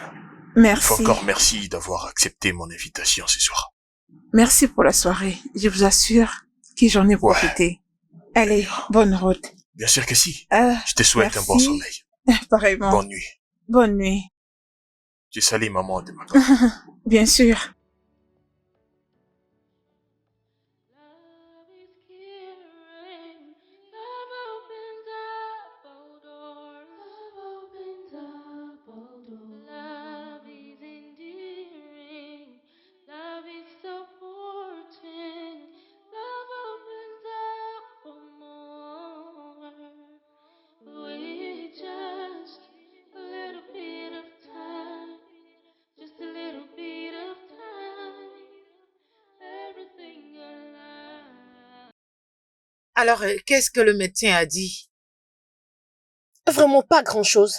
Merci. Encore merci d'avoir accepté mon invitation ce soir. Merci pour la soirée. Je vous assure que j'en ai profité. Allez, bonne route. Bien sûr que si. Je te souhaite un bon merci. sommeil. Pareillement. Bonne nuit. Bonne nuit. Tu salis maman de ma part. Bien sûr. Alors, qu'est-ce que le médecin a dit? Vraiment pas grand-chose.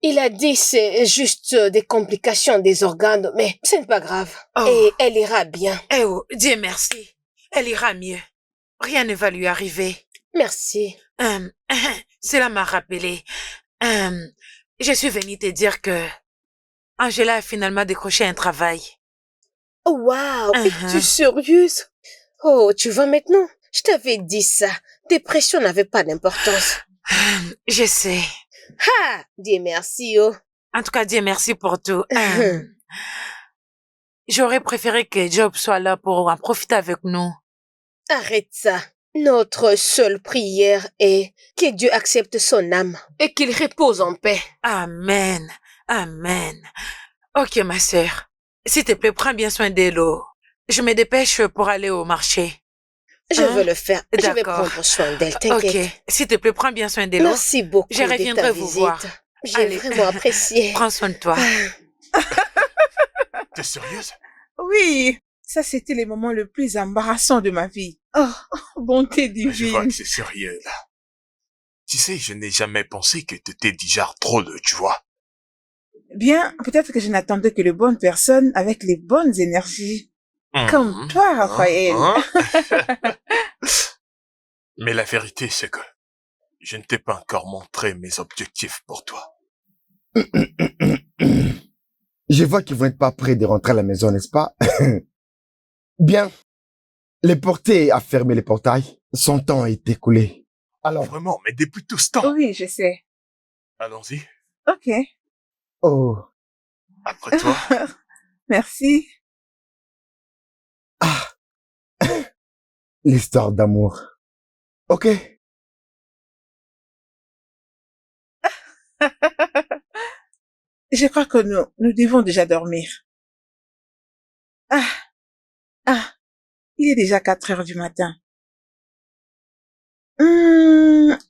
Il a dit c'est juste des complications des organes, mais ce n'est pas grave. Oh. Et elle ira bien. Eh oh, Dieu merci. Elle ira mieux. Rien ne va lui arriver. Merci. Cela m'a rappelé. Je suis venue te dire que Angela a finalement décroché un travail. Oh, waouh, es-tu sérieuse? Oh, tu vois maintenant? Je t'avais dit ça. Dépression n'avait pas d'importance. Je sais. Ah, Dieu merci, oh. En tout cas, Dieu merci pour tout. J'aurais préféré que Job soit là pour en profiter avec nous. Arrête ça. Notre seule prière est que Dieu accepte son âme et qu'il repose en paix. Amen. Amen. Ok, ma sœur. S'il te plaît, prends bien soin d'Elo. Je me dépêche pour aller au marché. Je veux le faire. Je vais D'accord. prendre soin d'elle, t'inquiète. Ok. S'il te plaît, prends bien soin d'Elo. Merci beaucoup Je de reviendrai ta vous visite. voir. J'ai Allez. vraiment apprécié. Prends soin de toi. T'es sérieuse? Oui, ça c'était les moments les plus embarrassants de ma vie. Oh, bonté Je vois divine. que c'est sérieux, là. Tu sais, je n'ai jamais pensé que t'étais du genre drôle, tu vois. Bien, peut-être que je n'attendais que les bonnes personnes avec les bonnes énergies. Comme toi, Raphaël. Mais la vérité, c'est que je ne t'ai pas encore montré mes objectifs pour toi. Je vois qu'ils vont être pas prêts de rentrer à la maison, n'est-ce pas? Bien. Les portiers a fermé les portails. Son temps est écoulé. Alors, Vraiment, mais depuis tout ce temps. Oui, je sais. Allons-y. Ok. oh, Après toi. Merci. l'histoire d'amour. Ok. Je crois que nous devons déjà dormir. Ah, il est déjà 4 heures du matin.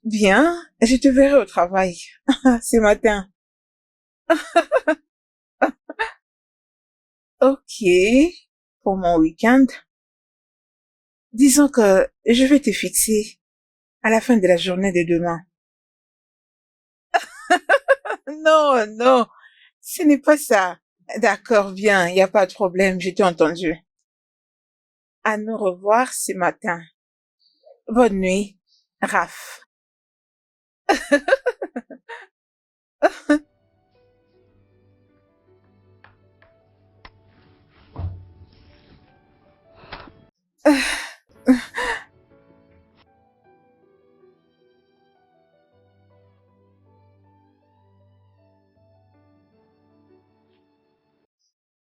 Bien, je te verrai au travail ce matin. Ok, pour mon week-end. Disons que je vais te fixer à la fin de la journée de demain. Non, non, ce n'est pas ça. D'accord, bien, il n'y a pas de problème, je t'ai entendu. À nous revoir ce matin. Bonne nuit, Raph.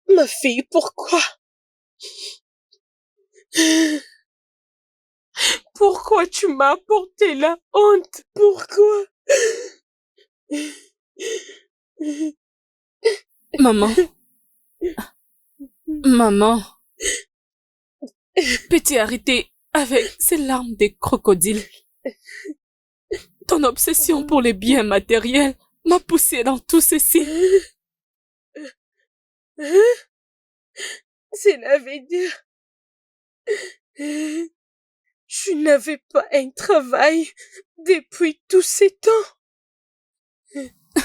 Ma fille, pourquoi? Pourquoi tu m'as apporté la honte? Pourquoi? Maman. Maman. Peux-tu arrêter avec ces larmes des crocodiles? Ton obsession pour les biens matériels m'a poussé dans tout ceci. Cela veut dire... Tu n'avais pas un travail depuis tous ces temps.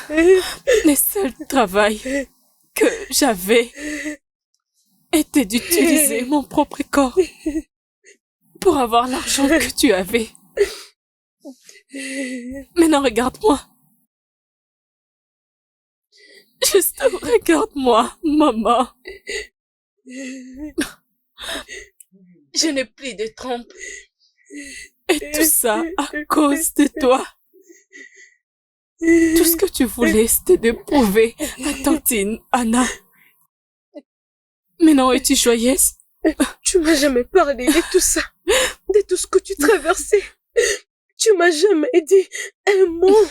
Le seul travail que j'avais était d'utiliser mon propre corps pour avoir l'argent que tu avais. Maintenant, regarde-moi. Juste regarde-moi, maman. Je n'ai plus de trompe. Et tout ça à cause de toi. Tout ce que tu voulais, c'était de prouver à tantine Anna. Maintenant, es-tu joyeuse? Tu m'as jamais parlé de tout ça, de tout ce que tu traversais. Tu m'as jamais dit un mot.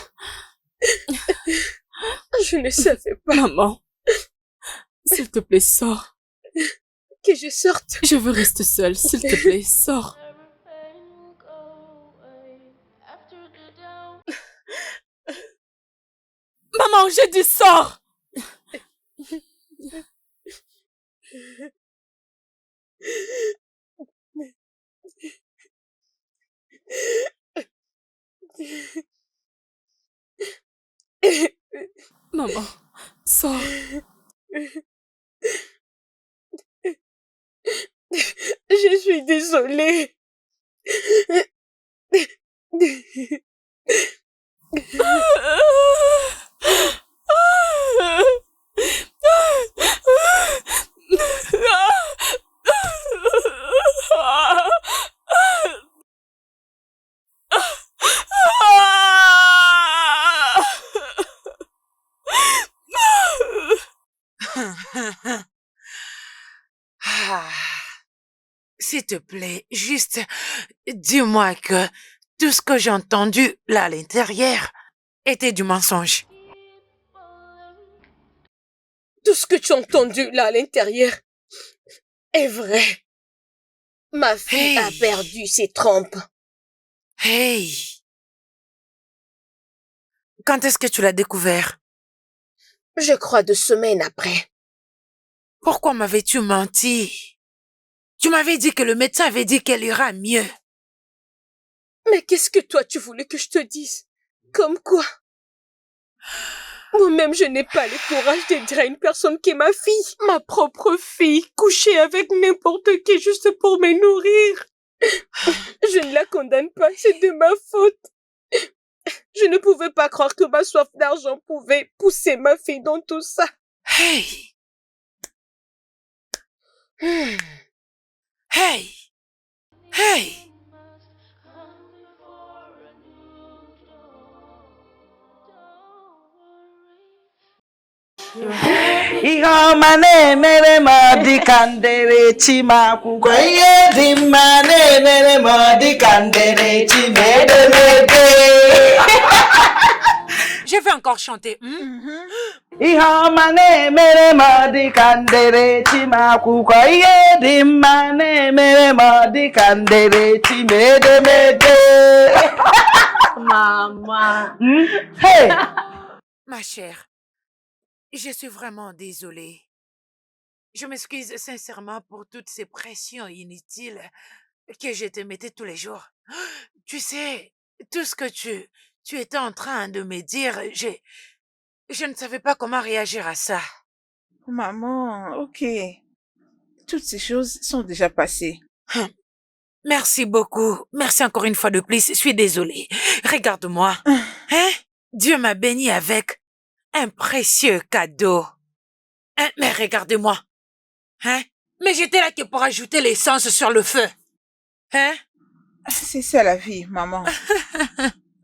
Je ne savais pas. Maman, s'il te plaît, sors. Que je sorte. Je veux rester seule, s'il te plaît, sors. Maman, j'ai dit sors. Maman, sors. Je suis désolée. S'il te plaît, juste dis-moi que tout ce que j'ai entendu là à l'intérieur était du mensonge. Tout ce que tu as entendu là à l'intérieur est vrai. Ma fille a perdu ses trompes. Hey! Quand est-ce que tu l'as découvert? Je crois 2 semaines après. Pourquoi m'avais-tu menti? Tu m'avais dit que le médecin avait dit qu'elle ira mieux. Mais qu'est-ce que toi tu voulais que je te dise? Comme quoi? Moi-même, je n'ai pas le courage de dire à une personne qui est ma fille, ma propre fille, coucher avec n'importe qui juste pour me nourrir. Je ne la condamne pas, c'est de ma faute. Je ne pouvais pas croire que ma soif d'argent pouvait pousser ma fille dans tout ça. Hey! Hey! Hey! Ihomane mere modi kandere chimakuko iye dimane mere modi kandere chimede mede. Je vais encore chanter. Ihomane mere modi kandere chimakuko iye dimane mere modi kandere chimede mede. Maman. Hey. Ma chère, je suis vraiment désolée. Je m'excuse sincèrement pour toutes ces pressions inutiles que je te mettais tous les jours. Tu sais, tout ce que tu étais en train de me dire, je ne savais pas comment réagir à ça. Maman, ok. Toutes ces choses sont déjà passées. Merci beaucoup. Merci encore une fois de plus. Je suis désolée. Regarde-moi. Hein? Dieu m'a béni avec un précieux cadeau. Hein? Mais regardez-moi. Hein? Mais j'étais là que pour ajouter l'essence sur le feu. Hein? C'est ça la vie, maman.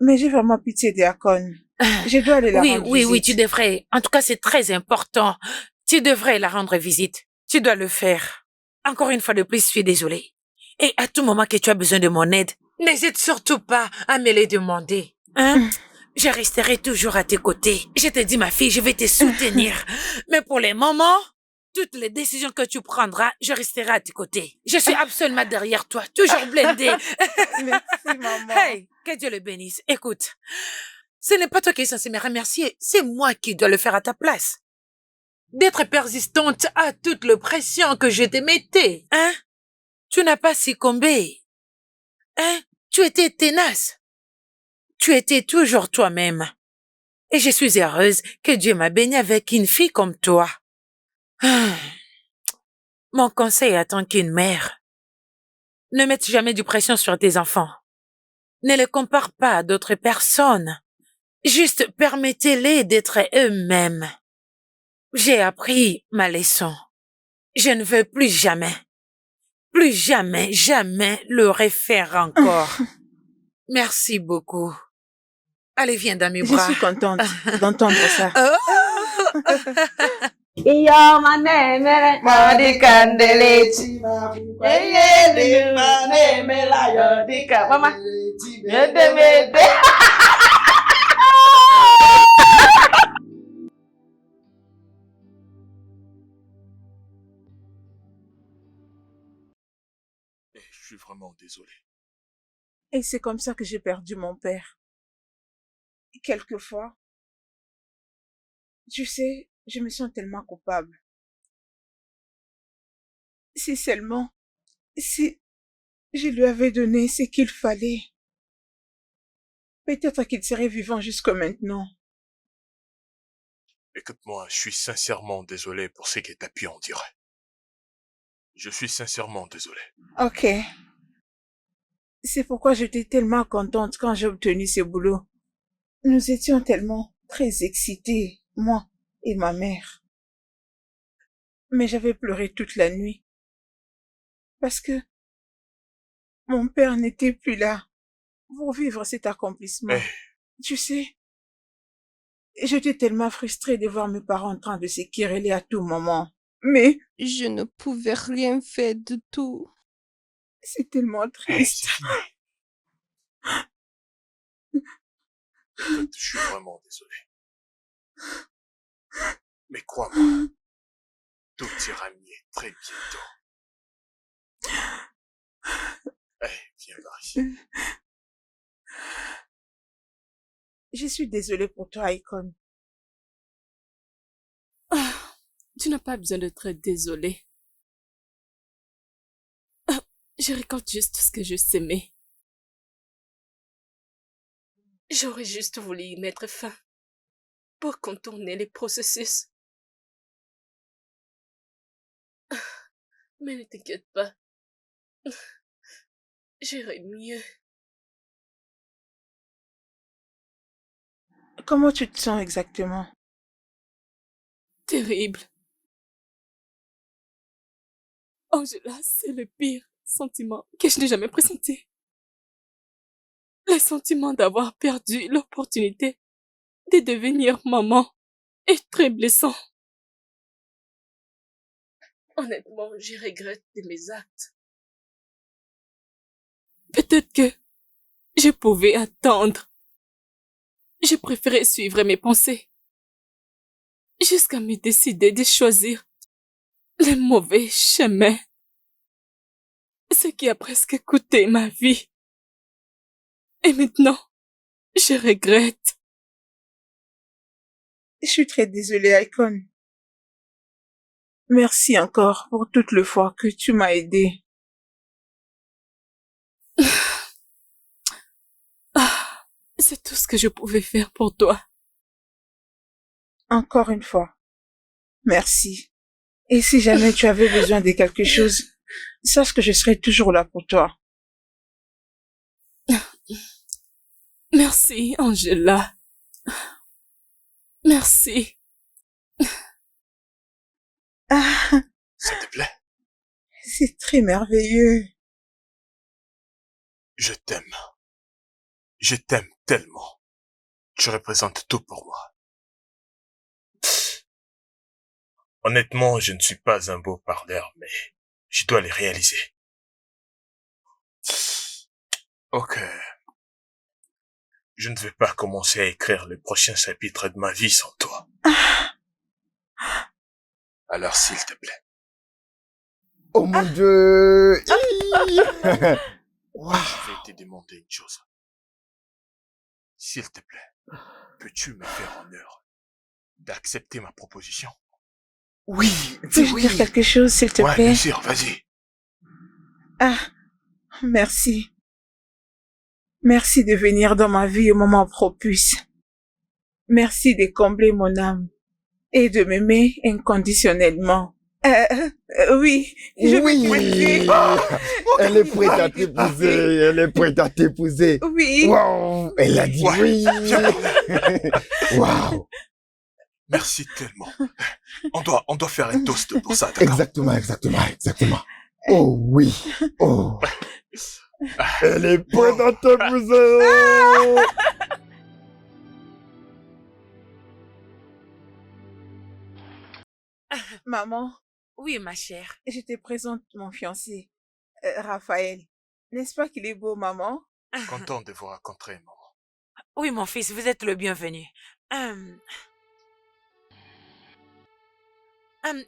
Mais j'ai vraiment pitié d'Akon. Je dois aller la rendre visite. Oui, tu devrais. En tout cas, c'est très important. Tu devrais la rendre visite. Tu dois le faire. Encore une fois de plus, je suis désolée. Et à tout moment que tu as besoin de mon aide, n'hésite surtout pas à me les demander. Hein? Je resterai toujours à tes côtés. Je te dis, ma fille, je vais te soutenir. Mais pour les moments, toutes les décisions que tu prendras, je resterai à tes côtés. Je suis absolument derrière toi, toujours blindée. Merci, maman. Hey, que Dieu le bénisse. Écoute, ce n'est pas toi qui es censé me remercier, c'est moi qui dois le faire à ta place. D'être persistante à toute la pression que je te mettais, hein? Tu n'as pas succombé. Hein? Tu étais ténace. Tu étais toujours toi-même. Et je suis heureuse que Dieu m'a bénie avec une fille comme toi. Mon conseil en tant qu'une mère, ne mette jamais de pression sur tes enfants. Ne les compare pas à d'autres personnes. Juste permettez-les d'être eux-mêmes. J'ai appris ma leçon. Je ne veux plus jamais le refaire encore. Merci beaucoup. Allez, viens dans mes bras. Je suis contente d'entendre ça. Iyo mane mere modi kandele chimakuko iye dimane mela yodika. Mama, mede mede. Je suis vraiment désolé. Et c'est comme ça que j'ai perdu mon père. Quelquefois, tu sais, je me sens tellement coupable. Si seulement, si je lui avais donné ce qu'il fallait, peut-être qu'il serait vivant jusqu'à maintenant. Écoute-moi, je suis sincèrement désolé pour ce que t'as pu en dire. Je suis sincèrement désolé. Ok. C'est pourquoi j'étais tellement contente quand j'ai obtenu ce boulot. Nous étions tellement très excités, moi et ma mère. Mais j'avais pleuré toute la nuit. Parce que mon père n'était plus là pour vivre cet accomplissement. Tu sais, j'étais tellement frustrée de voir mes parents en train de se quereller à tout moment. Mais je ne pouvais rien faire du tout. C'est tellement triste. Je suis vraiment désolé. Mais crois-moi, tout ira mieux très bientôt. Viens par ici. Je suis désolée pour toi, Icon. Tu n'as pas besoin d'être désolée. Je récolte juste ce que je semais. J'aurais juste voulu y mettre fin pour contourner les processus. Mais ne t'inquiète pas. J'irai mieux. Comment tu te sens exactement? Terrible. Angela, c'est le pire. sentiment que je n'ai jamais pressenti. Le sentiment d'avoir perdu l'opportunité de devenir maman est très blessant. Honnêtement, je regrette de mes actes. Peut-être que je pouvais attendre. Je préférais suivre mes pensées jusqu'à me décider de choisir le mauvais chemin. Ce qui a presque coûté ma vie. Et maintenant, je regrette. Je suis très désolée, Icon. Merci encore pour toutes les fois que tu m'as aidé. C'est tout ce que je pouvais faire pour toi. Encore une fois, merci. Et si jamais tu avais besoin de quelque chose, sache que je serai toujours là pour toi. Merci, Angela. Merci. Ah, S'il te plaît, c'est très merveilleux. je t'aime. Je t'aime tellement. Tu représentes tout pour moi. Honnêtement, je ne suis pas un beau parleur, mais je dois les réaliser. Ok. Je ne vais pas commencer à écrire le prochain chapitre de ma vie sans toi. Alors, s'il te plaît. Oh mon Dieu. Wow. Je vais te demander une chose. S'il te plaît, peux-tu me faire honneur d'accepter ma proposition? Oui, Peux-je oui. dire quelque chose, s'il te Ouais, plaît? bien sûr, vas-y. Ah, merci. Merci de venir dans ma vie au moment propice. Merci de combler mon âme et de m'aimer inconditionnellement. Oui, je Oui. vais t'épouser. Elle est prête à t'épouser. Elle est prête à t'épouser. Oui. Wow. Elle a dit Ouais. oui. Wow. Merci tellement. On doit faire un toast pour ça, d'accord? Exactement. Oh oui. Oh. Elle est prête à t'épouser. Maman, Oui, ma chère. je te présente mon fiancé, Raphaël. N'est-ce pas qu'il est beau, maman? Content de vous rencontrer, maman. Oui, mon fils, vous êtes le bienvenu.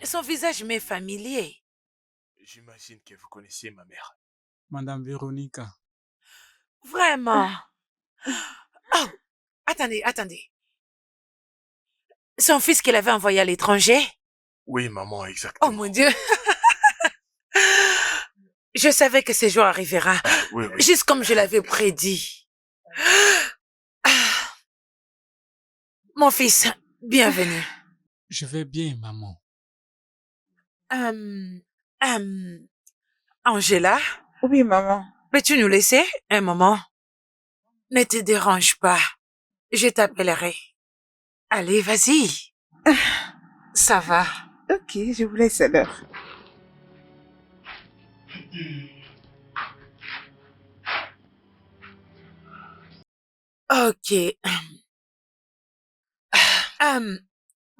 Son visage m'est familier. J'imagine que vous connaissiez ma mère. Madame Véronica. Vraiment. Oh, attendez. Son fils qu'il avait envoyé à l'étranger? Oui, maman, exactement. Oh mon Dieu. Je savais que ce jour arrivera. Oui. Juste comme je l'avais prédit. Mon fils, bienvenue. Je vais bien, maman. Angela, Oui, maman. peux-tu nous laisser un moment? Ne te dérange pas. Je t'appellerai. Allez, vas-y. Ça va. Ok, je vous laisse alors. Ok.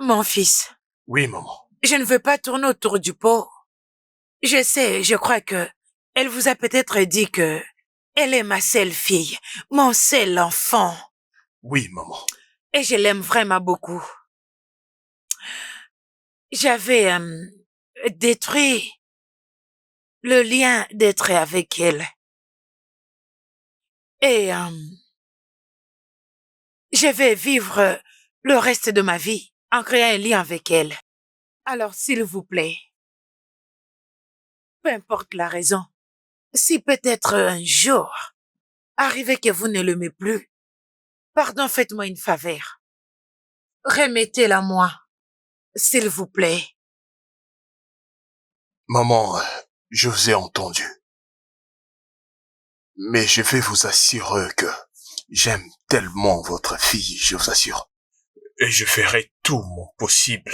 Mon fils, Oui, maman. je ne veux pas tourner autour du pot. Je sais, je crois que elle vous a peut-être dit que elle est ma seule fille, mon seul enfant. Oui, maman. Et je l'aime vraiment beaucoup. J'avais détruit le lien d'être avec elle. Et je vais vivre le reste de ma vie en créant un lien avec elle. Alors, s'il vous plaît, peu importe la raison, si peut-être un jour, arrivé que vous ne l'aimez plus, pardon, faites-moi une faveur. Remettez-la moi, s'il vous plaît. Maman, je vous ai entendu. Mais je vais vous assurer que j'aime tellement votre fille, je vous assure. Et je ferai tout mon possible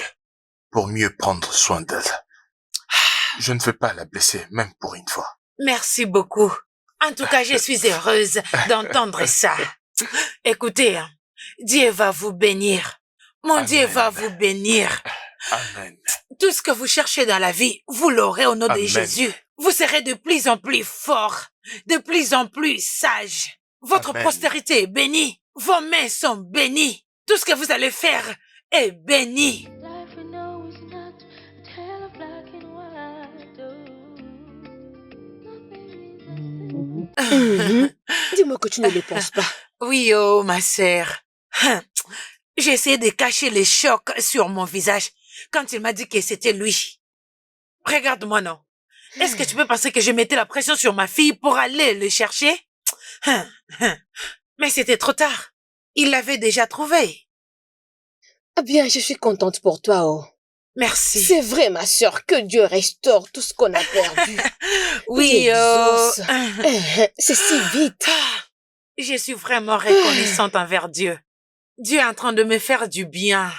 pour mieux prendre soin d'elle. Je ne veux pas la blesser, même pour une fois. Merci beaucoup. En tout cas, je suis heureuse d'entendre ça. Écoutez, hein, Dieu va vous bénir. Mon Dieu Amen. va vous bénir. Amen. Tout ce que vous cherchez dans la vie, vous l'aurez au nom de Amen. Jésus. Vous serez de plus en plus fort, de plus en plus sage. Votre Amen. postérité est bénie. Vos mains sont bénies. Tout ce que vous allez faire est béni. Life we know is not a tale of black and white. Dis-moi que tu ne le penses pas. Oui, oh, ma sœur. J'ai essayé de cacher les chocs sur mon visage quand il m'a dit que c'était lui. Regarde-moi, non. Est-ce que tu peux penser que je mettais la pression sur ma fille pour aller le chercher? Mais c'était trop tard. Il l'avait déjà trouvé. Ah bien, je suis contente pour toi, oh. Merci. C'est vrai, ma sœur, que Dieu restaure tout ce qu'on a perdu. Oui, Dieu oh. exauce. C'est si vite. Je suis vraiment reconnaissante envers Dieu. Dieu est en train de me faire du bien.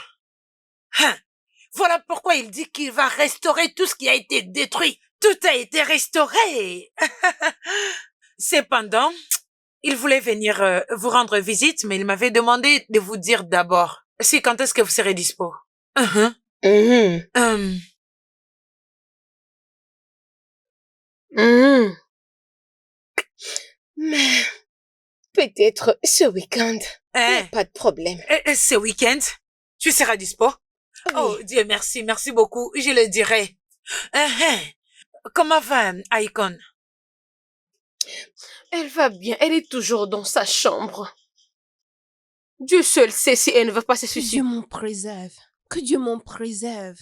Voilà pourquoi il dit qu'il va restaurer tout ce qui a été détruit. Tout a été restauré. Cependant, il voulait venir vous rendre visite, mais il m'avait demandé de vous dire d'abord si quand est-ce que vous serez dispo. Mais peut-être ce week-end. Pas de problème. Ce week-end, tu seras dispo? Oui. Oh, Dieu merci, merci beaucoup, je le dirai. Comment va Icon? Elle va bien, elle est toujours dans sa chambre. Dieu seul sait si elle ne va pas se Que suicider. Dieu m'en préserve. Que Dieu m'en préserve.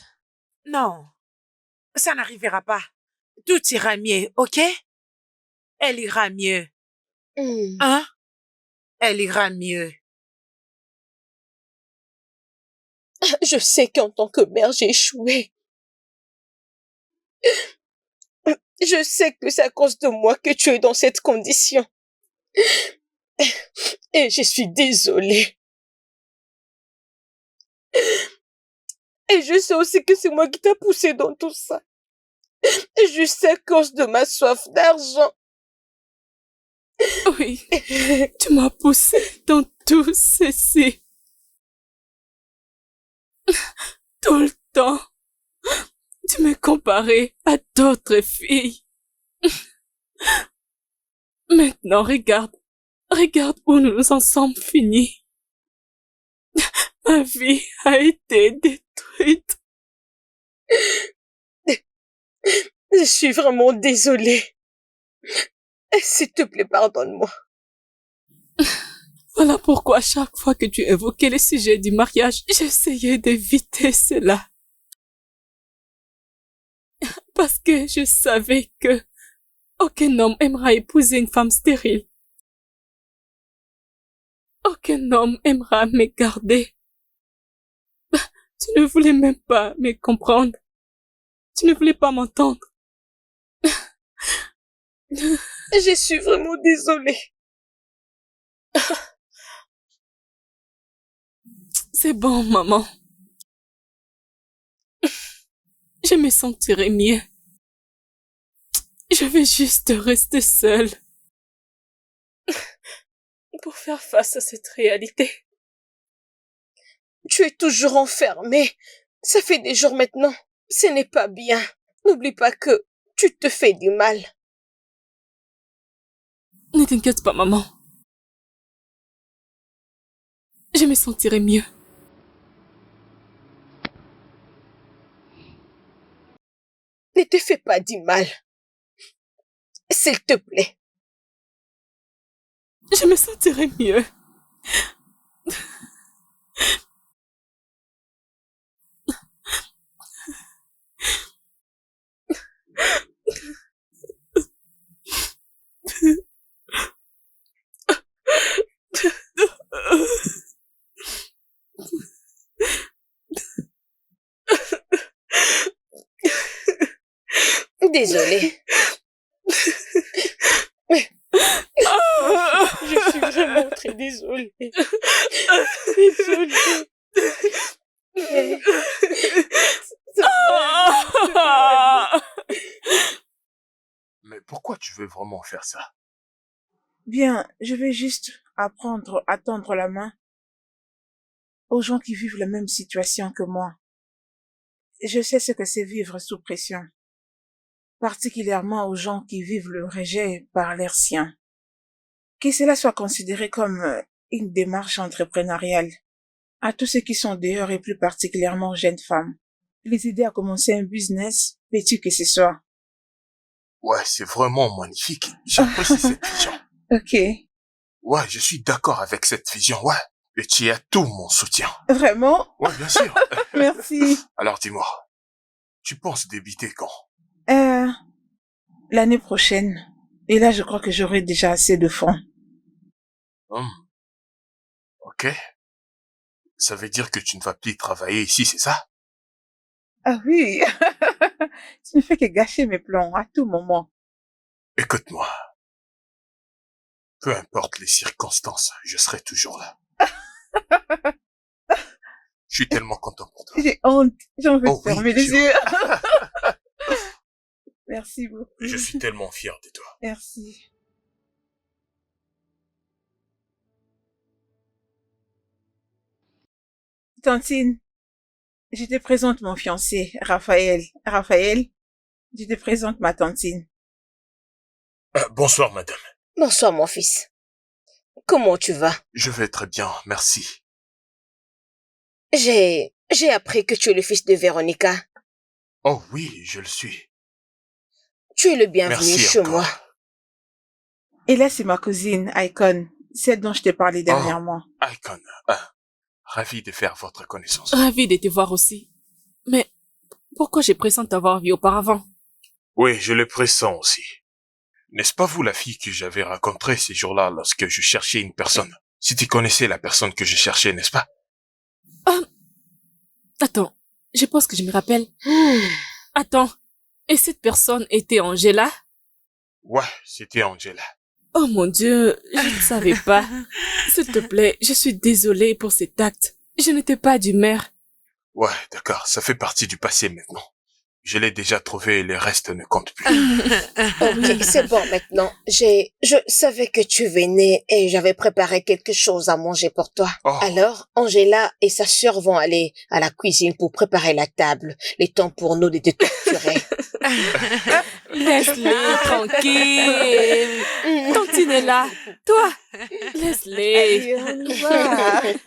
Non, ça n'arrivera pas. Tout ira mieux, ok? Elle ira mieux. Hein? Elle ira mieux. Je sais qu'en tant que mère, j'ai échoué. Je sais que c'est à cause de moi que tu es dans cette condition. Et je suis désolée. Et je sais aussi que c'est moi qui t'ai poussé dans tout ça. Et juste à cause de ma soif d'argent. Oui, tu m'as poussé dans tout ceci. Tout le temps, tu me comparais à d'autres filles. Maintenant, regarde où nous nous en sommes finis. Ma vie a été détruite. Je suis vraiment désolée. S'il te plaît, pardonne-moi. Voilà pourquoi chaque fois que tu évoquais le sujet du mariage, j'essayais d'éviter cela. Parce que je savais que aucun homme aimera épouser une femme stérile. Aucun homme aimera me garder. Tu ne voulais même pas me comprendre. Tu ne voulais pas m'entendre. Je suis vraiment désolée. C'est bon, maman. Je me sentirai mieux. Je vais juste rester seule. Pour faire face à cette réalité. Tu es toujours enfermée. Ça fait des jours maintenant. Ce n'est pas bien. N'oublie pas que tu te fais du mal. Ne t'inquiète pas, maman. Je me sentirai mieux. Ne te fais pas du mal. S'il te plaît. Je me sentirai mieux. Désolée. Je suis vraiment très désolée. Désolée. Mais pourquoi tu veux vraiment faire ça. Bien, je vais juste apprendre à tendre la main aux gens qui vivent la même situation que moi. Je sais ce que c'est vivre sous pression, particulièrement aux gens qui vivent le rejet par l'air sien. Que cela soit considéré comme une démarche entrepreneuriale, à tous ceux qui sont dehors et plus particulièrement aux jeunes femmes, les aider à commencer un business, petit que ce soit. Ouais, c'est vraiment magnifique. J'apprécie cette vision. Ok. Ouais, je suis d'accord avec cette vision, ouais. Et tu as tout mon soutien. Vraiment? Ouais, bien sûr. Merci. Alors dis-moi, tu penses débiter quand? L'année prochaine. Et là, je crois que j'aurai déjà assez de fonds. Ok. Ça veut dire que tu ne vas plus travailler ici, c'est ça? Ah oui. Tu ne fais que gâcher mes plans à tout moment. Écoute-moi. Peu importe les circonstances, je serai toujours là. Je suis tellement content pour toi. J'ai honte. J'ai envie de Oh fermer oui, les yeux. Merci beaucoup. Je suis tellement fier de toi. Merci. Tantine, je te présente mon fiancé, Raphaël. Raphaël, je te présente ma tantine. Bonsoir, madame. Bonsoir, mon fils. Comment tu vas? Je vais très bien, merci. J'ai appris que tu es le fils de Véronica. Oh oui, je le suis. Tu es le bienvenu Merci chez encore. moi. Et là, c'est ma cousine, Icon, celle dont je t'ai parlé dernièrement. Icon, ravi de faire votre connaissance. Ravi de te voir aussi. Mais pourquoi j'ai pressenti t'avoir vu auparavant? Oui, je le pressens aussi. N'est-ce pas vous la fille que j'avais rencontrée ces jours-là lorsque je cherchais une personne? Si tu connaissais la personne que je cherchais, n'est-ce pas? Attends, je pense que je me rappelle. Attends, et cette personne était Angela? Ouais, c'était Angela. Oh mon Dieu, je ne savais pas. S'il te plaît, je suis désolée pour cet acte. Je n'étais pas d'humeur. Ouais, d'accord, ça fait partie du passé maintenant. Je l'ai déjà trouvé et le reste ne compte plus. Ok, c'est bon maintenant. Je savais que tu venais et j'avais préparé quelque chose à manger pour toi. Oh. Alors, Angela et sa sœur vont aller à la cuisine pour préparer la table. Le temps pour nous de te torturer. Laisse-les tranquille. Tantine est là. Toi, laisse-les.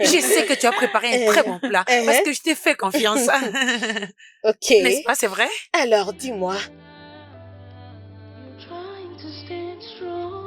Je sais que tu as préparé un très bon plat parce que je t'ai fait confiance. Ok. N'est-ce pas, c'est vrai? Alors, dis-moi, Trying to stand strong.